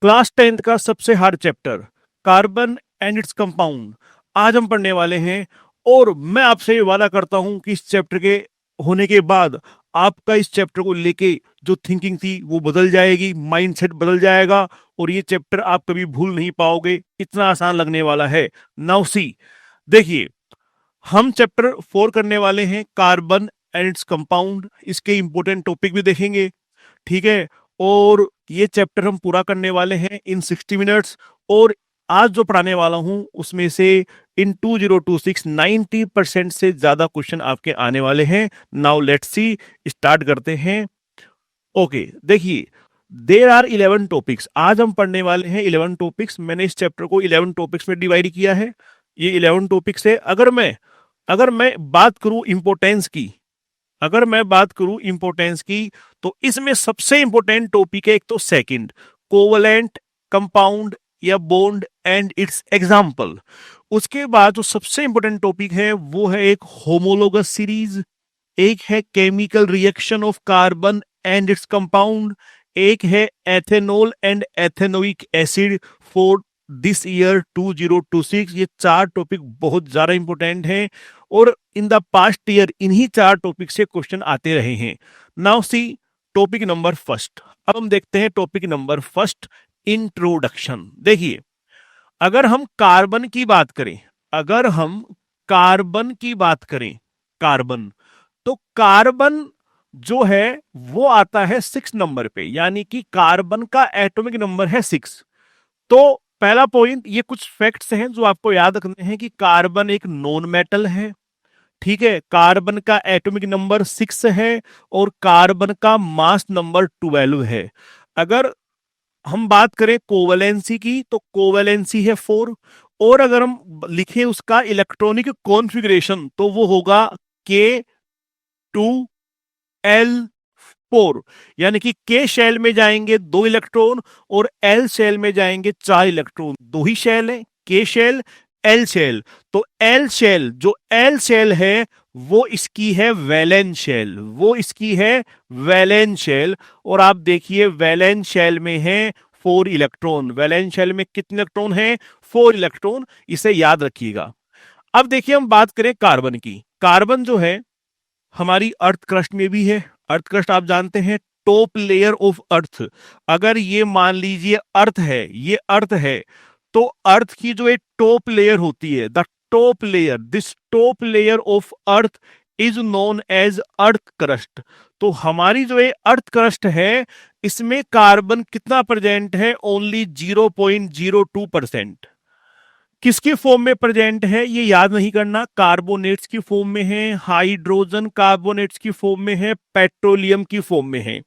Class 10th का सबसे hard chapter carbon and its compound आज हम पढ़ने वाले हैं। और मैं आपसे ये वादा करता हूं कि इस चैप्टर के होने के बाद आपका इस चैप्टर को लेके जो थिंकिंग थी वो बदल जाएगी, माइंडसेट बदल जाएगा और ये चैप्टर आप कभी भूल नहीं पाओगे, इतना आसान लगने वाला है। नाउ सी, देखिए, हम चैप्टर 4 करने वाले हैं कार्बन एंड इट्स कंपाउंड। इसके इंपॉर्टेंट टॉपिक भी देखेंगे, ठीक है। और ये चैप्टर हम पूरा करने वाले हैं इन 60 मिनट्स। और आज जो पढ़ाने वाला हूं उसमें से इन 2026 90% से ज्यादा क्वेश्चन आपके आने वाले हैं। नाउ लेट्स सी, स्टार्ट करते हैं। ओके, देखिए, देर आर 11 टॉपिक्स। आज हम पढ़ने वाले हैं 11 टॉपिक्स। मैंने इस चैप्टर को 11 टॉपिक्स में डिवाइड किया है। ये 11 टॉपिक्स है। अगर मैं बात करूं इंपोर्टेंस की, अगर मैं बात करूं इंपोर्टेंस की, तो इसमें सबसे इंपोर्टेंट टॉपिक है एक तो सेकंड, कोवलेंट कंपाउंड या बॉन्ड एंड इट्स एग्जांपल। उसके बाद जो सबसे इंपोर्टेंट टॉपिक है वो है एक होमोलोगस सीरीज, एक है chemical reaction of carbon and its compound, एक है ethanol and ethanoic acid for this year 2026। ये चार टॉपिक बहुत ज्यादा इंपॉर्टेंट हैं और इन द पास्ट ईयर इन्हीं चार टॉपिक से क्वेश्चन आते रहे हैं। Now see, topic number first. अब हम देखते हैं टॉपिक नंबर फर्स्ट, इंट्रोडक्शन। देखिए, अगर हम कार्बन की बात करें, अगर हम कार्बन की बात करें, कार्बन, तो कार्बन जो है वो आता है 6 नंबर पे, यानी कि कार्बन का एटॉमिक नंबर है 6। तो पहला पॉइंट, ये कुछ फैक्ट्स हैं जो आपको याद रखने हैं कि कार्बन एक नॉन मेटल है, ठीक है। कार्बन का एटॉमिक नंबर 6 है और कार्बन का मास नंबर 12 है। अगर हम बात करें कोवलेंसी की, तो कोवलेंसी है 4। और अगर हम लिखें उसका इलेक्ट्रॉनिक कॉन्फ़िगरेशन तो वो होगा K2L4, यानी कि के शेल में जाएंगे 2 इलेक्ट्रॉन और एल शेल में जाएंगे 4 इलेक्ट्रॉन। दो ही शेल है, के शेल, एल शेल। तो एल शेल, जो एल शेल है वो इसकी है वैलेंस शेल, वो इसकी है वैलेंस शेल। और आप देखिए वैलेंस शेल में है 4 इलेक्ट्रॉन। वैलेंस शेल में कितने इलेक्ट्रॉन है? 4 इलेक्ट्रॉन, इसे याद रखिएगा। अब देखिए, हम बात करें कार्बन की। कार्बन जो है हमारी अर्थ क्रस्ट में भी है। अर्थ क्रस्ट आप जानते हैं, टॉप लेयर ऑफ अर्थ। अगर ये मान लीजिए अर्थ है, ये अर्थ है, तो अर्थ की जो एक टॉप लेयर होती है, the top layer, this top layer of earth is known as earth crust. तो हमारी जो ये अर्थ क्रस्ट है इसमें कार्बन कितना प्रेजेंट है? ओनली 0.02%। किसकी फॉर्म में प्रेजेंट है ये याद नहीं करना। कार्बोनेट्स की फॉर्म में है, हाइड्रोजन कार्बोनेट्स की फॉर्म में है, पेट्रोलियम की फॉर्म में है।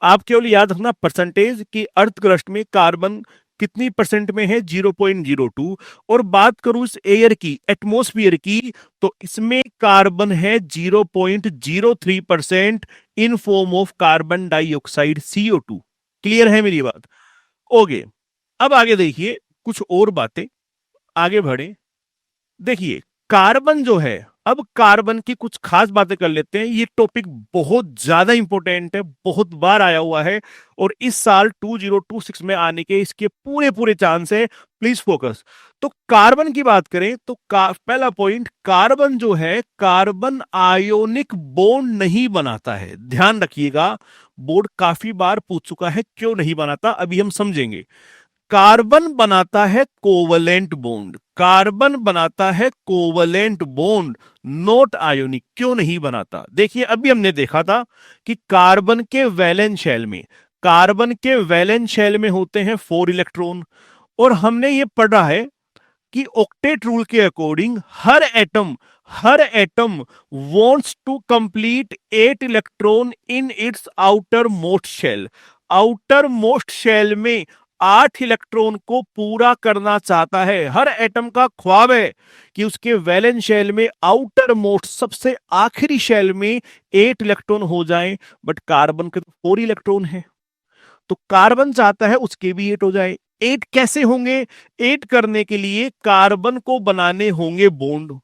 आप केवल याद रखना परसेंटेज कि अर्थ क्रस्ट में कार्बन कितनी परसेंट में है, 0.02। और बात करूं इस एयर की, एटमॉस्फेयर की, तो इसमें कार्बन है 0.03% in form of carbon dioxide CO2। Clear है मेरी बात? ओके, अब आगे देखिए कुछ और बातें, आगे बढ़े। देखिए, कार्बन जो है, अब कार्बन की कुछ खास बातें कर लेते हैं। ये टॉपिक बहुत ज्यादा इंपॉर्टेंट है, बहुत बार आया हुआ है और इस साल 2026 में आने के इसके पूरे पूरे चांस है। Please focus. तो कार्बन की बात करें तो पहला पॉइंट, कार्बन जो है, कार्बन आयोनिक बॉन्ड नहीं बनाता है। ध्यान रखिएगा, बोर्ड काफी बार पूछ चुका है क्यों नहीं बनाता, अभी हम समझेंगे। कार्बन बनाता है कोवलेंट बॉन्ड, कार्बन बनाता है कोवलेंट बॉन्ड, नॉट आयोनिक। क्यों नहीं बनाता? देखिए, अभी हमने देखा था कि कार्बन के वैलेंस शेल में, कार्बन के वैलेंस शेल में होते हैं 4 इलेक्ट्रॉन। और हमने ये पढ़ा है कि ऑक्टेट रूल के अकॉर्डिंग हर atom wants to complete 8 electron in its outermost shell. Outermost shell में 8 इलेक्ट्रॉन को पूरा करना चाहता है। हर एटम का ख्वाब है कि उसके वैलेंस शेल में, आउटर मोस्ट, सबसे आखिरी शेल में 8 इलेक्ट्रॉन हो जाएं। बट कार्बन के तो 4 इलेक्ट्रॉन है, तो कार्बन चाहता है उसके भी 8 हो जाए। 8 कैसे होंगे? 8 करने के लिए कार्बन को बनाने होंगे बॉन्ड।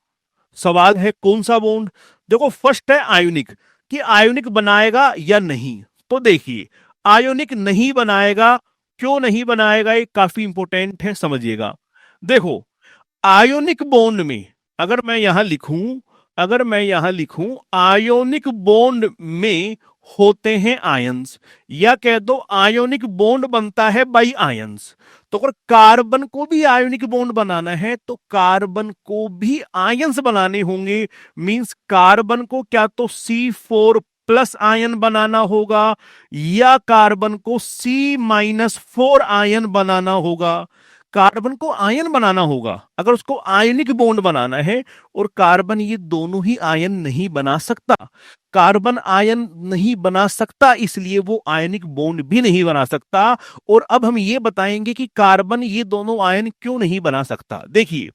सवाल है कौन सा बॉन्ड? देखो, फर्स्ट है आयोनिक, कि आयोनिक बनाएगा या नहीं। तो देखिए, आयोनिक नहीं बनाएगा क्यों नहीं बनाएगा, ये काफी इंपॉर्टेंट है, समझिएगा। देखो, आयोनिक बॉन्ड में अगर मैं यहां लिखूं, आयोनिक बॉन्ड में होते हैं आयंस, या कह दो आयोनिक बॉन्ड बनता है बाई आयंस। तो अगर कार्बन को भी आयोनिक बॉन्ड बनाना है तो कार्बन को भी आयंस बनाने होंगे। मींस कार्बन को क्या तो C4+ आयन बनाना होगा, या कार्बन को C-4 आयन बनाना होगा। कार्बन को आयन बनाना होगा अगर उसको आयनिक बॉन्ड बनाना है, और कार्बन ये दोनों ही आयन नहीं बना सकता। कार्बन आयन नहीं बना सकता, इसलिए वो आयनिक बॉन्ड भी नहीं बना सकता। और अब हम ये बताएंगे कि कार्बन ये दोनों आयन क्यों नहीं बना सकता। देखिए,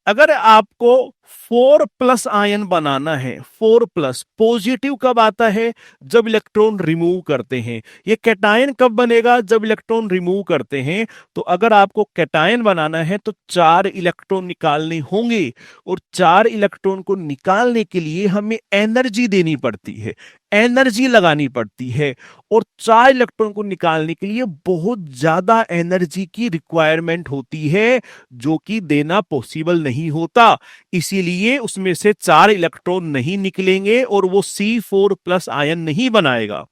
अगर आपको 4+ आयन बनाना है, 4+, पॉजिटिव कब आता है, जब इलेक्ट्रॉन रिमूव करते हैं। ये कैटायन कब बनेगा, जब इलेक्ट्रॉन रिमूव करते हैं। तो अगर आपको कैटायन बनाना है तो 4 इलेक्ट्रॉन निकालने होंगे, और 4 इलेक्ट्रॉन को निकालने के लिए हमें एनर्जी देनी पड़ती है, एनर्जी लगानी पड़ती है। और 4 इलेक्ट्रॉन को निकालने के लिए बहुत ज्यादा एनर्जी की रिक्वायरमेंट होती है, जो कि देना पॉसिबल नहीं होता। इसीलिए उसमें से 4 इलेक्ट्रॉन नहीं निकलेंगे और वो C4+ आयन नहीं बनाएगा।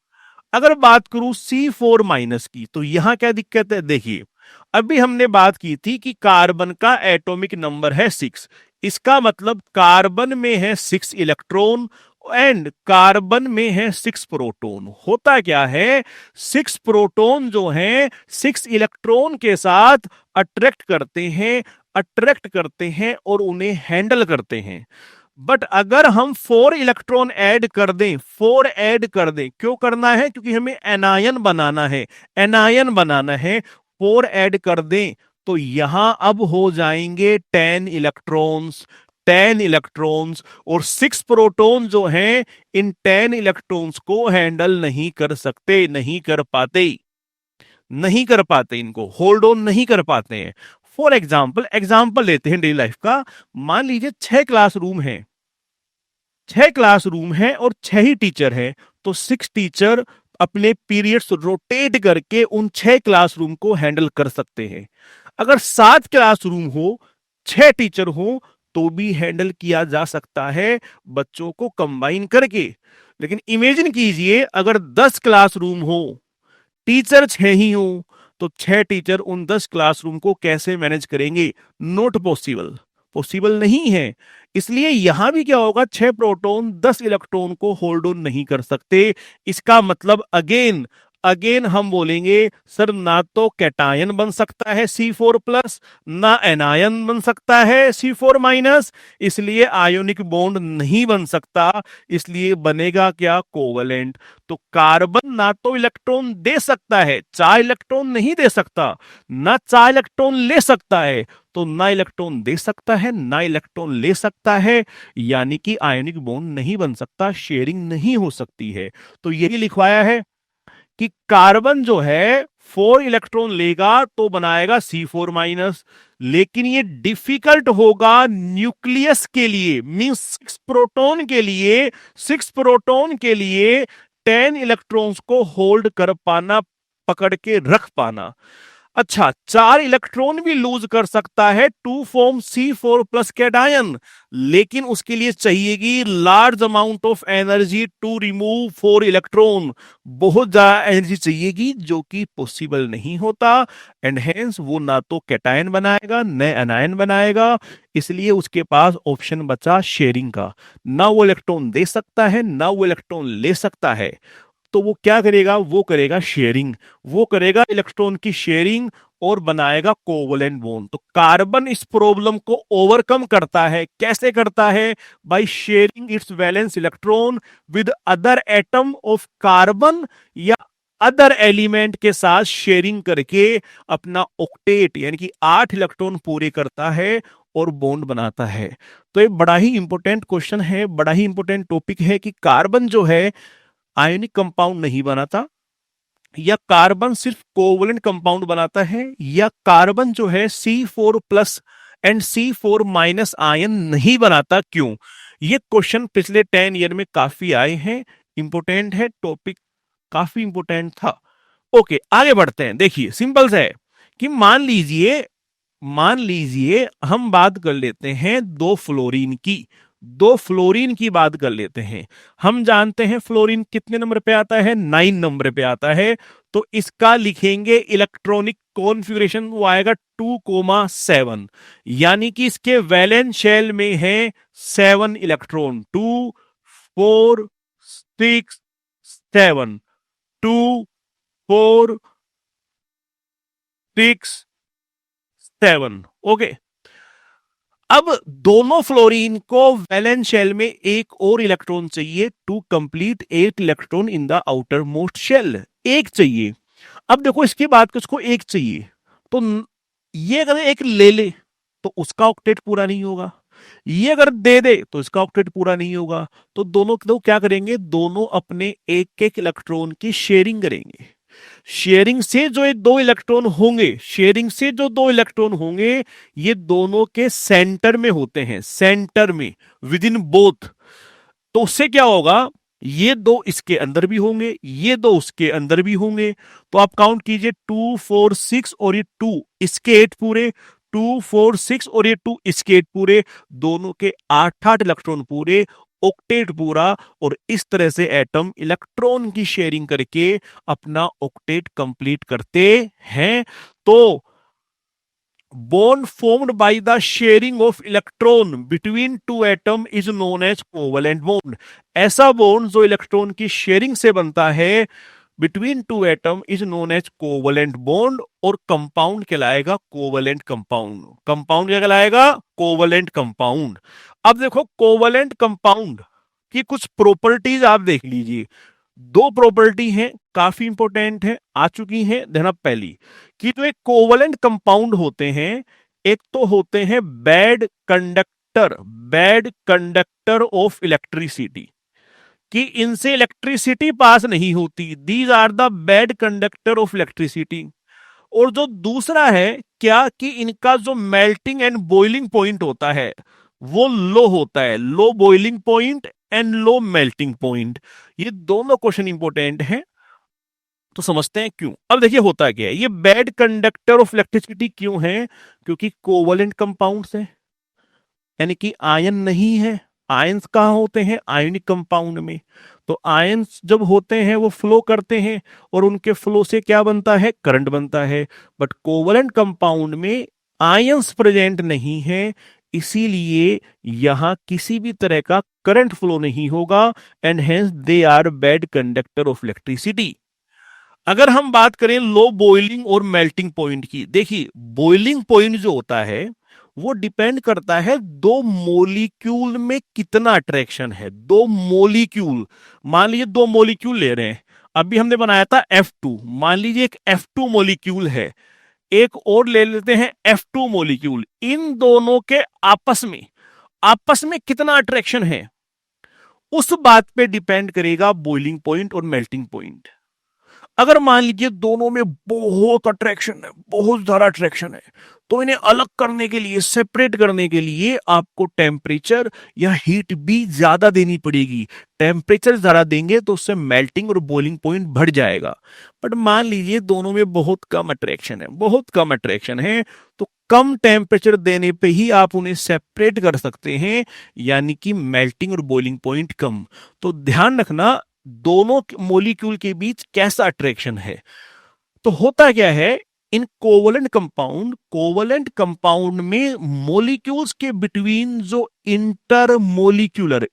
अगर बात करूं C4- की, तो यहां क्या दिक्कत है। देखिए, अभी हमने बात की थी कि कार्बन का एटॉमिक नंबर है 6। इसका मतलब कार्बन में है 6 इलेक्ट्रॉन एंड कार्बन में है 6 प्रोटॉन। होता क्या है, 6 प्रोटॉन जो हैं 6 इलेक्ट्रॉन के साथ अट्रैक्ट करते हैं और उन्हें हैंडल करते हैं। बट अगर हम 4 इलेक्ट्रॉन ऐड कर दें, 4 ऐड कर दें, क्यों करना है, क्योंकि हमें एनायन बनाना है, 4 ऐड कर दें तो यहां अब हो जाएंगे 10 इलेक्ट्रॉन्स, 10 इलेक्ट्रॉन्स। और 6 प्रोटॉन जो हैं इन 10 इलेक्ट्रॉन्स को हैंडल नहीं कर सकते, नहीं कर पाते, इनको होल्ड ऑन नहीं कर पाते हैं। फॉर एग्जाम्पल लेते हैं डेली लाइफ का। मान लीजिए 6 क्लासरूम है, 6 क्लासरूम है और 6 ही टीचर है, तो 6 टीचर अपने पीरियड्स रोटेट करके उन 6 क्लासरूम को हैंडल कर सकते हैं। अगर 7 क्लासरूम हो, 6 टीचर हो, तो भी हैंडल किया जा सकता है बच्चों को कंबाइन करके। लेकिन इमेजिन कीजिए अगर 10 क्लासरूम हो, टीचर 6 ही हो, तो 6 टीचर उन 10 क्लासरूम को कैसे मैनेज करेंगे। नॉट पॉसिबल, पॉसिबल नहीं है। इसलिए यहां भी क्या होगा, 6 प्रोटॉन 10 इलेक्ट्रॉन को होल्ड ऑन नहीं कर सकते। इसका मतलब अगेन अगेन हम बोलेंगे सर, ना तो कैटायन बन सकता है C4+, ना एनायन बन सकता है C4-, इसलिए आयोनिक बॉन्ड नहीं बन सकता। इसलिए बनेगा क्या, कोवलेंट। तो कार्बन ना तो इलेक्ट्रॉन दे सकता है, 4 इलेक्ट्रॉन नहीं दे सकता, ना 4 इलेक्ट्रॉन ले सकता है, तो ना इलेक्ट्रॉन दे सकता है ना इलेक्ट्रॉन ले सकता है, यानी कि आयनिक बॉन्ड नहीं बन सकता, शेयरिंग नहीं हो सकती है। तो यही लिखवाया है कि कार्बन जो है 4 इलेक्ट्रॉन लेगा तो बनाएगा C4-, लेकिन ये डिफिकल्ट होगा न्यूक्लियस के लिए। मींस 6 प्रोटॉन के लिए, 6 प्रोटॉन के लिए 10 इलेक्ट्रॉन्स को होल्ड कर पाना, पकड़ के रख पाना। अच्छा, 4 इलेक्ट्रॉन भी लूज कर सकता है टू फॉर्म C4+ कैटायन, लेकिन उसके लिए चाहिएगी large amount of energy to remove 4 electron. बहुत ज्यादा एनर्जी चाहिएगी, जो कि पॉसिबल नहीं होता। एंड हेंस वो ना तो कैटायन बनाएगा न एनायन बनाएगा। इसलिए उसके पास ऑप्शन बचा शेयरिंग का, ना वो इलेक्ट्रॉन दे सकता है ना वो इलेक्ट्रॉन ले सकता है। तो वो क्या करेगा, वो करेगा शेयरिंग, वो करेगा इलेक्ट्रॉन की शेयरिंग और बनाएगा कोवलेंट बॉन्ड। तो कार्बन इस प्रॉब्लम को ओवरकम करता है। कैसे करता है, by sharing it's valence electron with other atom of carbon या अदर एलिमेंट के साथ शेयरिंग करके अपना ऑक्टेट यानी कि 8 इलेक्ट्रॉन पूरे करता है और बॉन्ड बनाता है। तो ये बड़ा ही इंपॉर्टेंट क्वेश्चन है, बड़ा ही इंपॉर्टेंट टॉपिक है कि कार्बन जो है आयनिक कंपाउंड नहीं बनाता, या कार्बन सिर्फ कोवलेंट कंपाउंड बनाता है, या कार्बन जो है C4+ एंड C4- आयन नहीं बनाता, क्यों। ये क्वेश्चन पिछले 10 ईयर में काफी आए हैं। इंपॉर्टेंट है टॉपिक, काफी इंपॉर्टेंट था। ओके, आगे बढ़ते हैं। देखिए सिंपल सा है कि मान लीजिए हम बात कर लेते हैं दो फ्लोरीन की बात कर लेते हैं। हम जानते हैं फ्लोरीन कितने नंबर पे आता है, 9 नंबर पे आता है। तो इसका लिखेंगे इलेक्ट्रॉनिक कॉन्फ़िगरेशन, वो आएगा 2,7। यानी कि इसके वैलेंस शेल में है 7 इलेक्ट्रॉन, 2 4 6 7, 2 4 6 7। ओके, अब दोनों फ्लोरीन को वैलेंस शेल में एक और इलेक्ट्रॉन चाहिए to complete 8 electron in the outermost shell, एक चाहिए। अब देखो इसके बाद किसको एक चाहिए, तो ये अगर एक ले ले तो उसका ऑक्टेट पूरा नहीं होगा, ये अगर दे दे तो इसका ऑक्टेट पूरा नहीं होगा। तो दोनों दो क्या करेंगे, दोनों अपने एक एक इलेक्ट्रॉन की शेयरिंग करेंगे। शेयरिंग से जो ये दो इलेक्ट्रॉन होंगे ये दोनों के सेंटर में होते हैं, सेंटर में, विद इन बोथ। तो उससे क्या होगा, ये दो इसके अंदर भी होंगे, ये दो उसके अंदर भी होंगे। तो आप काउंट कीजिए, 2 4 6 और ये 2 इसके 8 पूरे, 2 4 6 और ये 2 इसके 8 पूरे, दोनों के 8 इलेक्ट्रॉन पूरे, ऑक्टेट पूरा। और इस तरह से एटम इलेक्ट्रॉन की शेयरिंग करके अपना ऑक्टेट कंप्लीट करते हैं। तो bond formed by the sharing of electron between two atom is known as covalent bond। ऐसा बॉन्ड जो इलेक्ट्रॉन की शेयरिंग से बनता है between two atom is known as covalent bond, और कंपाउंड कहलाएगा कोवलेंट कंपाउंड। कंपाउंड क्या कहलाएगा, कोवलेंट कंपाउंड। अब देखो कोवलेंट कंपाउंड की कुछ प्रॉपर्टीज आप देख लीजिए। दो प्रॉपर्टी हैं, काफी इंपॉर्टेंट है, आ चुकी हैं ध्यान। पहली कि जो एक कोवलेंट कंपाउंड होते हैं, एक तो होते हैं बैड कंडक्टर ऑफ इलेक्ट्रिसिटी, कि इनसे इलेक्ट्रिसिटी पास नहीं होती, these are the bad conductor of electricity. और जो दूसरा है क्या, कि इनका जो मेल्टिंग एंड बॉइलिंग पॉइंट होता है वो लो होता है, low boiling point and low melting point. ये दोनों क्वेश्चन इंपॉर्टेंट हैं, तो समझते हैं क्यों। अब देखिए होता क्या है, ये बैड कंडक्टर ऑफ इलेक्ट्रिसिटी क्यों है, क्योंकि कोवलेंट कंपाउंड्स है, यानी कि आयन नहीं है। आयंस कहाँ होते हैं, आयनिक कंपाउंड में। तो आयंस जब होते हैं वो फ्लो करते हैं, और उनके फ्लो से क्या बनता है, करंट बनता है। बट कोवलेंट कंपाउंड में आयंस प्रेजेंट नहीं है, इसीलिए यहां किसी भी तरह का करंट फ्लो नहीं होगा, and hence they are bad conductor of electricity. अगर हम बात करें लो बॉइलिंग और मेल्टिंग पॉइंट की, देखिए बॉइलिंग पॉइंट जो होता है वो डिपेंड करता है दो मोलिक्यूल में कितना अट्रैक्शन है। दो मोलिक्यूल, मान लीजिए दो मोलिक्यूल ले रहे हैं, अभी हमने बनाया था F2, मान लीजिए एक F2 मोलिक्यूल है, एक और ले लेते हैं F2 मोलिक्यूल। इन दोनों के आपस में कितना अट्रैक्शन है, उस बात पे डिपेंड करेगा बॉइलिंग पॉइंट और मेल्टिंग पॉइंट। अगर मान लीजिए दोनों में बहुत अट्रैक्शन है, बहुत ज्यादा अट्रैक्शन है, तो इन्हें अलग करने के लिए, सेपरेट करने के लिए आपको टेम्परेचर या हीट भी ज्यादा देनी पड़ेगी। टेम्परेचर ज्यादा देंगे तो उससे मेल्टिंग और बॉइलिंग पॉइंट बढ़ जाएगा। बट मान लीजिए दोनों में बहुत कम अट्रैक्शन है, बहुत कम अट्रैक्शन है, तो कम टेम्परेचर देने पे ही आप उन्हें सेपरेट कर सकते हैं, यानी कि मेल्टिंग और बॉइलिंग पॉइंट कम। तो ध्यान रखना दोनों मोलिक्यूल के बीच कैसा अट्रैक्शन है। तो होता क्या है, इन कोवलेंट कंपाउंड में मोलिक्यूल्स के बिटवीन जो इंटरमोलिक्यूलर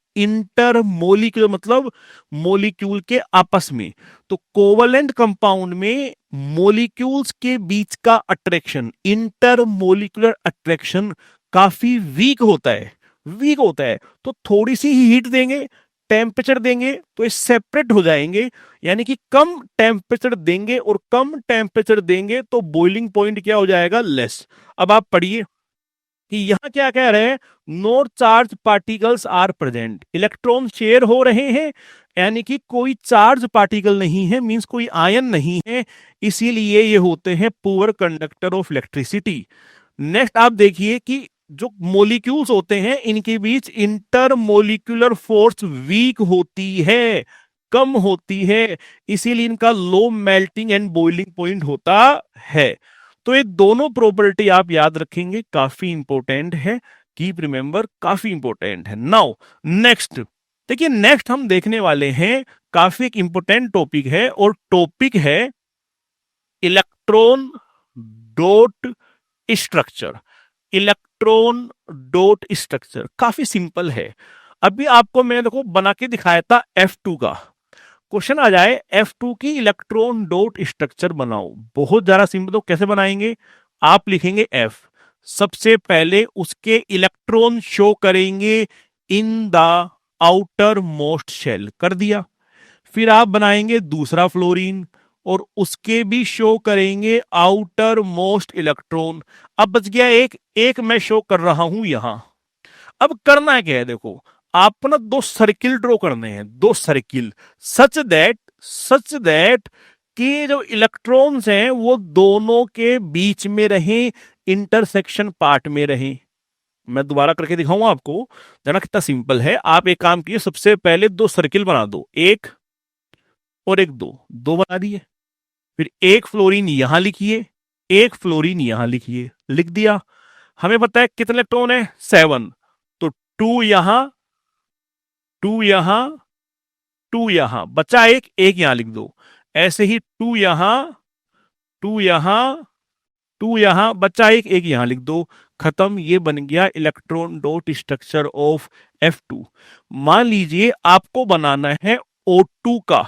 मतलब मोलिक्यूल के आपस में, तो कोवलेंट कंपाउंड में मोलिक्यूल्स के बीच का अट्रैक्शन, इंटरमोलिक्यूलर अट्रैक्शन काफी वीक होता है। तो थोड़ी सी ही हीट देंगे, टेम्परेचर देंगे, तो ये सेपरेट हो जाएंगे, यानी कि कम टेम्परेचर देंगे, और कम टेम्परेचर देंगे तो बॉइलिंग पॉइंट क्या हो जाएगा, लेस। अब आप पढ़िए कि यहां क्या कह रहे हैं, no charge particles are present, electron share हो रहे हैं, यानी कि कोई चार्ज पार्टिकल नहीं है, मींस कोई आयन नहीं है, इसीलिए ये होते हैं poor conductor of electricity. Next आप देखिए कि जो मोलिक्यूल्स होते हैं इनके बीच इंटरमोलिक्यूलर फोर्स वीक होती है, कम होती है, इसीलिए इनका low melting and boiling point होता है। तो ये दोनों प्रॉपर्टी आप याद रखेंगे, काफी इंपॉर्टेंट है, कीप रिमेंबर, काफी इंपॉर्टेंट है। नाउ नेक्स्ट देखिए, नेक्स्ट हम देखने वाले हैं, काफी एक इंपॉर्टेंट टॉपिक है, और टॉपिक है electron dot structure. Electron dot structure काफी सिंपल है। अभी आपको मैं देखो बना के दिखाया था F2 का, क्वेश्चन आ जाए F2 की इलेक्ट्रॉन डॉट स्ट्रक्चर बनाओ, बहुत ज्यादा सिंपल। तो कैसे बनाएंगे, आप लिखेंगे F, सबसे पहले उसके इलेक्ट्रॉन शो करेंगे in the outermost shell, कर दिया। फिर आप बनाएंगे दूसरा फ्लोरीन, और उसके भी शो करेंगे आउटर मोस्ट इलेक्ट्रॉन। अब बच गया एक, एक मैं शो कर रहा हूं यहां। अब करना क्या है, देखो आपको ना दो सर्किल ड्रॉ करने हैं, दो सर्किल, सच दैट कि जो इलेक्ट्रॉन्स हैं वो दोनों के बीच में रहें, इंटरसेक्शन पार्ट में रहें। मैं दोबारा करके दिखाऊंगा आपको, जाना कितना सिंपल है। आप एक काम कीजिए, सबसे पहले दो सर्किल बना दो, एक और एक, दो, दो बना दिए। फिर एक फ्लोरीन यहां लिखिए, एक फ्लोरीन यहां लिखिए, लिख दिया। हमें पता है कितने इलेक्ट्रॉन है, 7, तो 2 यहां, 2 यहां, 2 यहां, बचा एक, एक यहां लिख दो। ऐसे ही 2 यहां, 2 यहां, 2 यहां, बचा एक, एक यहां लिख दो। खत्म, ये बन गया electron dot structure of F2। मान लीजिए आपको बनाना है O2 का,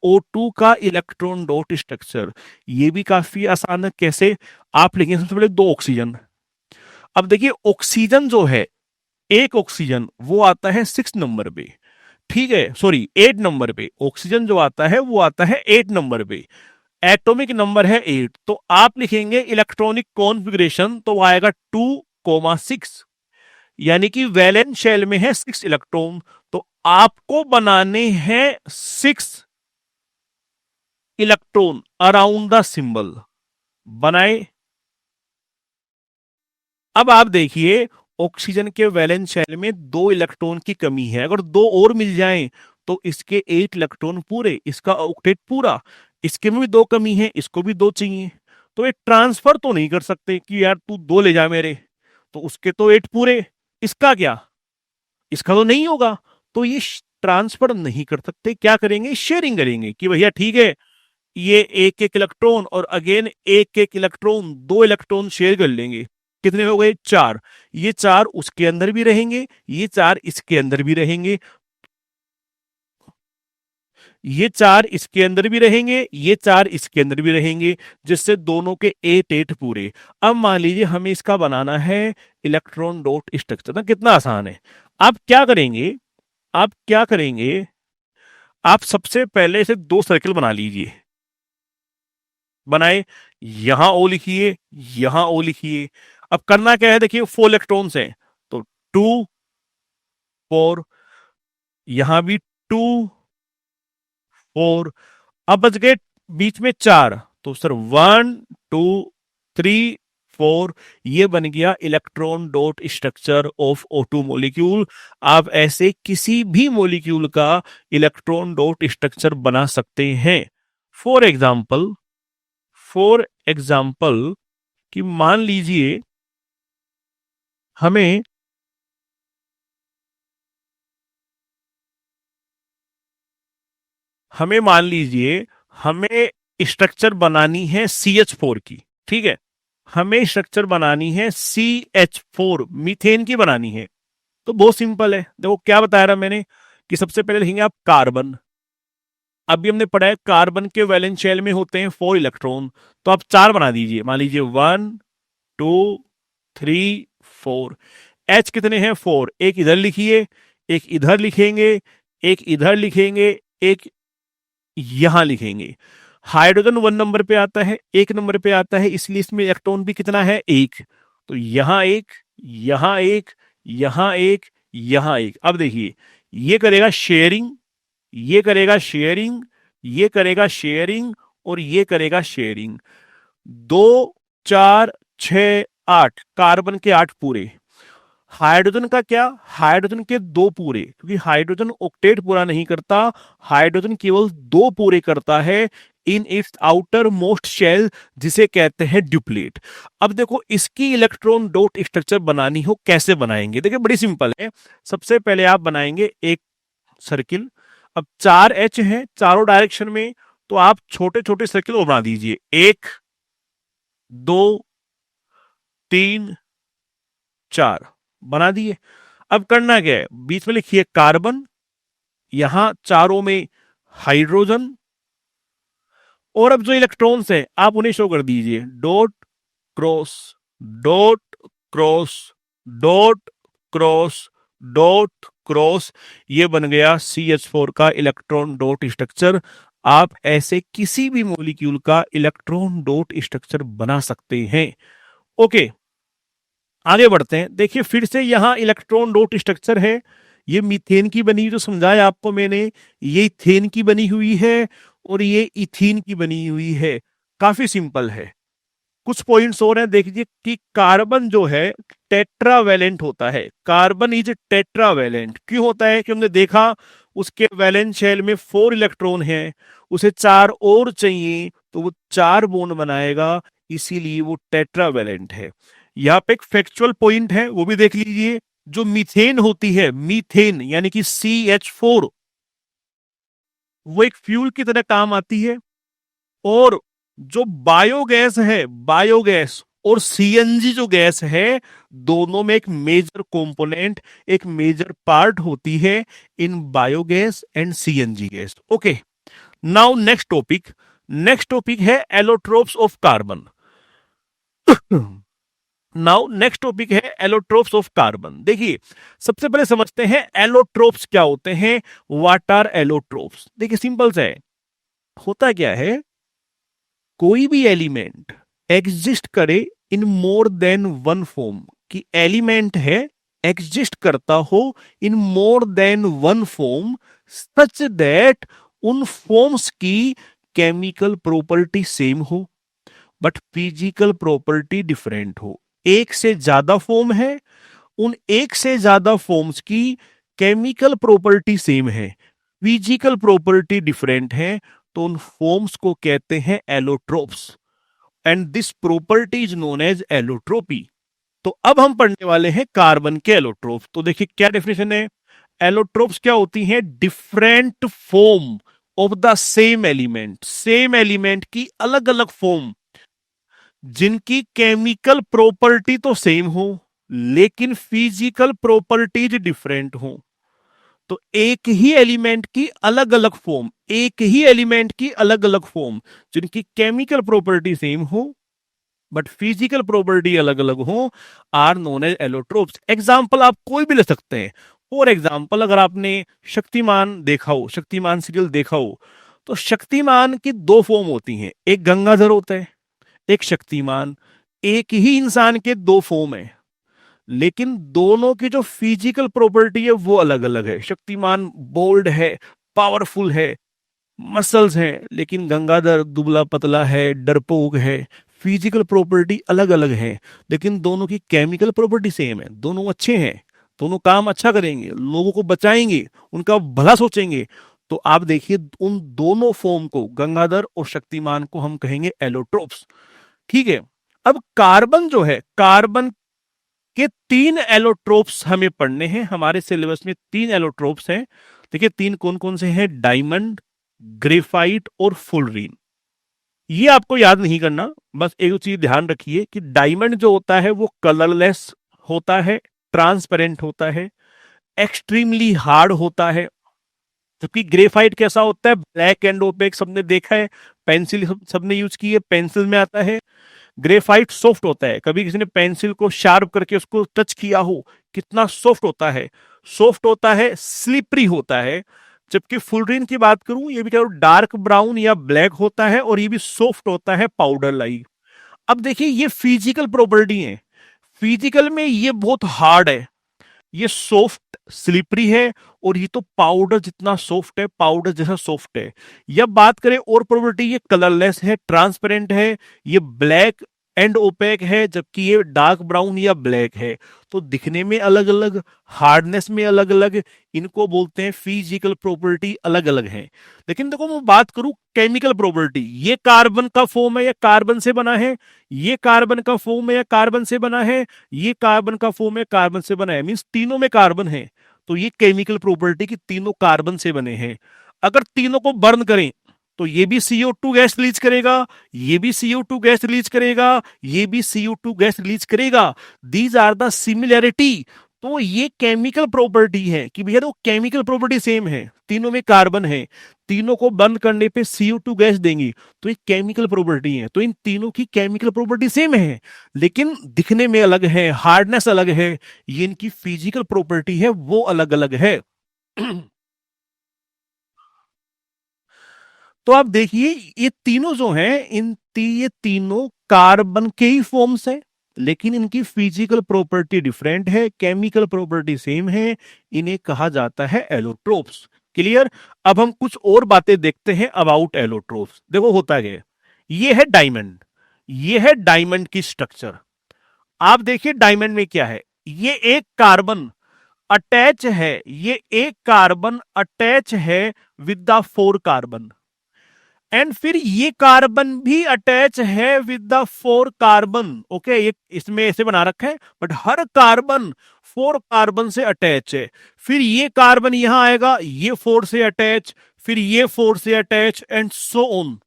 O2 का इलेक्ट्रॉन डॉट स्ट्रक्चर। ये भी काफी आसान है, कैसे, आप लिखेंगे सबसे पहले दो ऑक्सीजन। अब देखिए ऑक्सीजन जो है, एक ऑक्सीजन वो आता है 6 नंबर पे, ठीक है, सॉरी 8 नंबर पे। ऑक्सीजन जो आता है वो आता है 8 नंबर पे, एटॉमिक नंबर है 8। तो आप लिखेंगे इलेक्ट्रॉनिक कॉन्फ़िगरेशन, तो आएगा 2,6, यानी कि वैलेंस शेल में है 6 इलेक्ट्रॉन। तो आपको बनाने हैं 6 इलेक्ट्रॉन अराउंड द सिंबल, बनाए। अब आप देखिए ऑक्सीजन के वैलेंस शेल में 2 इलेक्ट्रॉन की कमी है, अगर 2 और मिल जाएं तो इसके 8 इलेक्ट्रॉन पूरे, इसका ऑक्टेट पूरा। इसके में भी 2 कमी है, इसको भी 2 चाहिए। तो ये ट्रांसफर तो नहीं कर सकते कि यार तू 2 ले जा मेरे, तो उसके तो 8 पूरे, इसका क्या, इसका तो नहीं होगा। तो ये ट्रांसफर नहीं कर सकते, क्या करेंगे, शेयरिंग करेंगे कि भैया ठीक है, ये एक एक इलेक्ट्रॉन और अगेन एक एक इलेक्ट्रॉन, 2 इलेक्ट्रॉन शेयर कर लेंगे। कितने हो गए, 4। ये 4 उसके अंदर भी रहेंगे, ये 4 इसके अंदर भी रहेंगे, ये 4 इसके अंदर भी रहेंगे, ये 4 इसके अंदर भी रहेंगे, जिससे दोनों के 8 8 पूरे। अब मान लीजिए हमें इसका बनाना है इलेक्ट्रॉन डॉट स्ट्रक्चर, ना कितना आसान है। आप क्या करेंगे, आप क्या करेंगे, आप सबसे पहले इसे 2 सर्किल बना लीजिए, बनाए, यहां ओ लिखिए, यहां ओ लिखिए। अब करना क्या है, देखिए 4 इलेक्ट्रॉन्स हैं, तो 2 4, यहां भी 2 4। अब बच गए बीच में 4, तो सर 1 2 3 4, ये बन गया electron dot structure of O2 molecule. आप ऐसे किसी भी मॉलिक्यूल का इलेक्ट्रॉन डॉट स्ट्रक्चर बना सकते हैं। फॉर एग्जाम्पल, फॉर एग्जाम्पल कि मान लीजिए हमें हमें मान लीजिए हमें स्ट्रक्चर बनानी है CH4 की, ठीक है, हमें स्ट्रक्चर बनानी है CH4, मीथेन की बनानी है। तो बहुत सिंपल है, देखो क्या बताया रहा मैंने कि सबसे पहले लिखेंगे आप कार्बन। अभी हमने पढ़ा है कार्बन के वैलेंस शेल में होते हैं 4 इलेक्ट्रॉन, तो आप 4 बना दीजिए, मान लीजिए 1 2 3 4। H कितने हैं, 4, एक इधर लिखिए, एक इधर लिखेंगे, एक इधर लिखेंगे, एक यहां लिखेंगे। हाइड्रोजन 1 नंबर पे आता है, 1 नंबर पे आता है, इसलिए इसमें इलेक्ट्रॉन भी कितना है, 1। तो यहां एक, यहां एक, यहां एक, यहां एक। अब देखिए ये करेगा शेयरिंग, ये करेगा शेयरिंग, ये करेगा शेयरिंग, और ये करेगा शेयरिंग। 2 4 6 8, कार्बन के 8 पूरे। हाइड्रोजन का क्या, हाइड्रोजन के दो पूरे, क्योंकि हाइड्रोजन ऑक्टेट पूरा नहीं करता, हाइड्रोजन केवल दो पूरे करता है in its outermost shell, जिसे कहते हैं ड्यूप्लेट। अब देखो इसकी इलेक्ट्रॉन डॉट स्ट्रक्चर बनानी हो कैसे बनाएंगे, देखिए बड़ी सिंपल है। सबसे पहले आप बनाएंगे एक सर्किल। अब 4 H हैं चारों डायरेक्शन में, तो आप छोटे छोटे सर्किल और बना दीजिए, 1 2 3 4 बना दिए। अब करना क्या है, बीच में लिखिए कार्बन, यहां चारों में हाइड्रोजन, और अब जो इलेक्ट्रॉन्स है आप उन्हें शो कर दीजिए, dot cross dot cross dot cross dot cross. ये बन गया CH4 का इलेक्ट्रॉन डॉट स्ट्रक्चर। आप ऐसे किसी भी मॉलिक्यूल का इलेक्ट्रॉन डॉट स्ट्रक्चर बना सकते हैं। ओके, आगे बढ़ते हैं। देखिए फिर से यहां इलेक्ट्रॉन डॉट स्ट्रक्चर है, ये मीथेन की बनी, जो समझाया आपको मैंने, ये इथेन की बनी हुई है और ये इथीन की बनी हुई है। काफी सिंपल है। कुछ पॉइंट्स और हैं, देखिए कि कार्बन जो है टेट्रावैलेंट होता है। कार्बन इज टेट्रावैलेंट क्यों होता है, कि हमने देखा उसके वैलेंस शेल में 4 इलेक्ट्रॉन हैं, उसे 4 और चाहिए तो वो 4 बॉन्ड बनाएगा, इसीलिए वो टेट्रावैलेंट है। यहाँ पे एक फैक्चुअल पॉइंट है, वो भी देख लीजिए। जो मीथेन होती है, मीथेन यानी कि CH4, वो एक फ्यूल की तरह काम आती है। और जो बायोगैस है, बायोगैस और CNG जो गैस है, दोनों में एक मेजर कंपोनेंट, एक मेजर पार्ट होती है in biogas and CNG gas. Okay, now next topic, next topic है allotropes of carbon. Now next topic है एलोट्रोप्स ऑफ कार्बन। देखिए सबसे पहले समझते हैं एलोट्रोप्स क्या होते हैं, व्हाट आर एलोट्रोप्स। देखिए सिंपल सा है, होता क्या है, कोई भी एलिमेंट एग्जिस्ट करे in more than one form, की एलिमेंट है एग्जिस्ट करता हो in more than one form, such that उन फॉर्म्स की केमिकल प्रॉपर्टी सेम हो बट फिजिकल प्रॉपर्टी डिफरेंट हो। एक से ज्यादा फॉर्म है, उन एक से ज्यादा फॉर्म्स की केमिकल प्रॉपर्टी सेम है, फिजिकल प्रॉपर्टी डिफरेंट है, तो उन फॉर्म्स को कहते हैं allotropes and this property is known as allotropy. तो अब हम पढ़ने वाले हैं कार्बन के एलोट्रोप्स। तो देखिए क्या डेफिनेशन है, एलोट्रोप्स क्या होती हैं, different form of the same element, same element की अलग अलग फॉर्म जिनकी केमिकल प्रॉपर्टी तो सेम हो लेकिन फिजिकल प्रॉपर्टीज डिफरेंट हो। तो एक ही एलिमेंट की अलग अलग फॉर्म, एक ही एलिमेंट की अलग अलग फॉर्म जिनकी केमिकल प्रॉपर्टी सेम हो बट फिजिकल प्रॉपर्टी अलग अलग हो, are known as allotropes. Example आप कोई भी ले सकते हैं। फॉर एग्जाम्पल अगर आपने शक्तिमान देखा हो, शक्तिमान सीरियल देखा हो, तो शक्तिमान की दो फॉर्म होती हैं, एक गंगाधर होता है, एक शक्तिमान। एक ही इंसान के दो फॉर्म है लेकिन दोनों की जो फिजिकल प्रॉपर्टी है वो अलग अलग है। शक्तिमान बोल्ड है, पावरफुल है, मसल्स हैं, लेकिन गंगाधर दुबला पतला है, डरपोक है। फिजिकल प्रॉपर्टी अलग अलग है लेकिन दोनों की केमिकल प्रॉपर्टी सेम है, दोनों अच्छे हैं, दोनों काम अच्छा करेंगे, लोगों को बचाएंगे, उनका भला सोचेंगे। तो आप देखिए उन दोनों फॉर्म को, गंगाधर और शक्तिमान को, हम कहेंगे एलोट्रोप्स। ठीक है, अब कार्बन जो है, कार्बन के 3 एलोट्रोप्स हमें पढ़ने हैं। हमारे सिलेबस में 3 एलोट्रोप्स हैं। देखिए 3 कौन कौन से हैं, डायमंड, ग्रेफाइट और फुलरीन। ये आपको याद नहीं करना, बस एक चीज ध्यान रखिए कि डायमंड जो होता है वो कलरलेस होता है, ट्रांसपेरेंट होता है, एक्सट्रीमली हार्ड होता है। जबकि ग्रेफाइट कैसा होता है, ब्लैक एंड ओपेक, सबने देखा है, पेंसिल सबने यूज की है, पेंसिल में आता है। ग्रेफाइट सॉफ्ट होता है, कभी किसी ने पेंसिल को शार्प करके उसको टच किया हो, कितना सॉफ्ट होता है, सॉफ्ट होता है, स्लिपरी होता है। जबकि फुलरीन की बात करूं, ये भी क्या डार्क ब्राउन या ब्लैक होता है और ये भी सॉफ्ट होता है, पाउडर लाइक। अब देखिए ये फिजिकल प्रॉपर्टी है, फिजिकल में ये बहुत हार्ड है, ये सॉफ्ट स्लिपरी है, और ये तो पाउडर जितना सॉफ्ट है, पाउडर जैसा सॉफ्ट है। या बात करें और प्रॉपर्टी, ये कलरलेस है, ट्रांसपेरेंट है, ये ब्लैक एंड ओपेक है, जबकि ये डार्क ब्राउन या ब्लैक है। तो दिखने में अलग अलग, हार्डनेस में अलग अलग, इनको बोलते हैं फिजिकल प्रॉपर्टी अलग अलग है। लेकिन देखो मैं बात करूं केमिकल प्रॉपर्टी, ये कार्बन का फॉर्म है या कार्बन से बना है, ये कार्बन का फॉर्म है या कार्बन से बना है, ये कार्बन का फॉर्म है कार्बन से बना है, मीन्स तीनों में कार्बन है। तो ये केमिकल प्रॉपर्टी की तीनों कार्बन से बने हैं। अगर तीनों को बर्न करें तो ये भी CO2 गैस रिलीज करेगा, ये भी CO2 गैस रिलीज करेगा, ये भी CO2 गैस रिलीज करेगा। These are the similarity. तो ये केमिकल प्रॉपर्टी है कि भैया तो केमिकल प्रॉपर्टी सेम है, तीनों में कार्बन है, तीनों को बर्न करने पे CO2 गैस देंगी, तो ये केमिकल प्रॉपर्टी है। तो इन तीनों की केमिकल प्रॉपर्टी सेम है, लेकिन दिखने में अलग है, हार्डनेस अलग है, ये इनकी फिजिकल प्रॉपर्टी है वो अलग अलग है। तो आप देखिए ये तीनों जो हैं ये तीनों कार्बन के ही फॉर्म्स हैं, लेकिन इनकी फिजिकल प्रॉपर्टी डिफरेंट है, केमिकल प्रॉपर्टी सेम है। इन्हें कहा जाता है एलोट्रोप्स। क्लियर। अब हम कुछ और बातें देखते हैं अबाउट एलोट्रोप्स। देखो होता क्या है, ये है डायमंड, ये है डायमंड की स्ट्रक्चर। आप देखिए डायमंड में क्या है, ये एक कार्बन अटैच है, ये एक कार्बन अटैच है विद द 4 कार्बन, एंड फिर ये कार्बन भी अटैच है विद द 4 कार्बन। ओके, ये इसमें ऐसे बना रखा है, बट हर कार्बन 4 कार्बन से अटैच है। फिर ये कार्बन यहां आएगा, ये 4 से अटैच, फिर ये 4 से अटैच, एंड सो ऑन।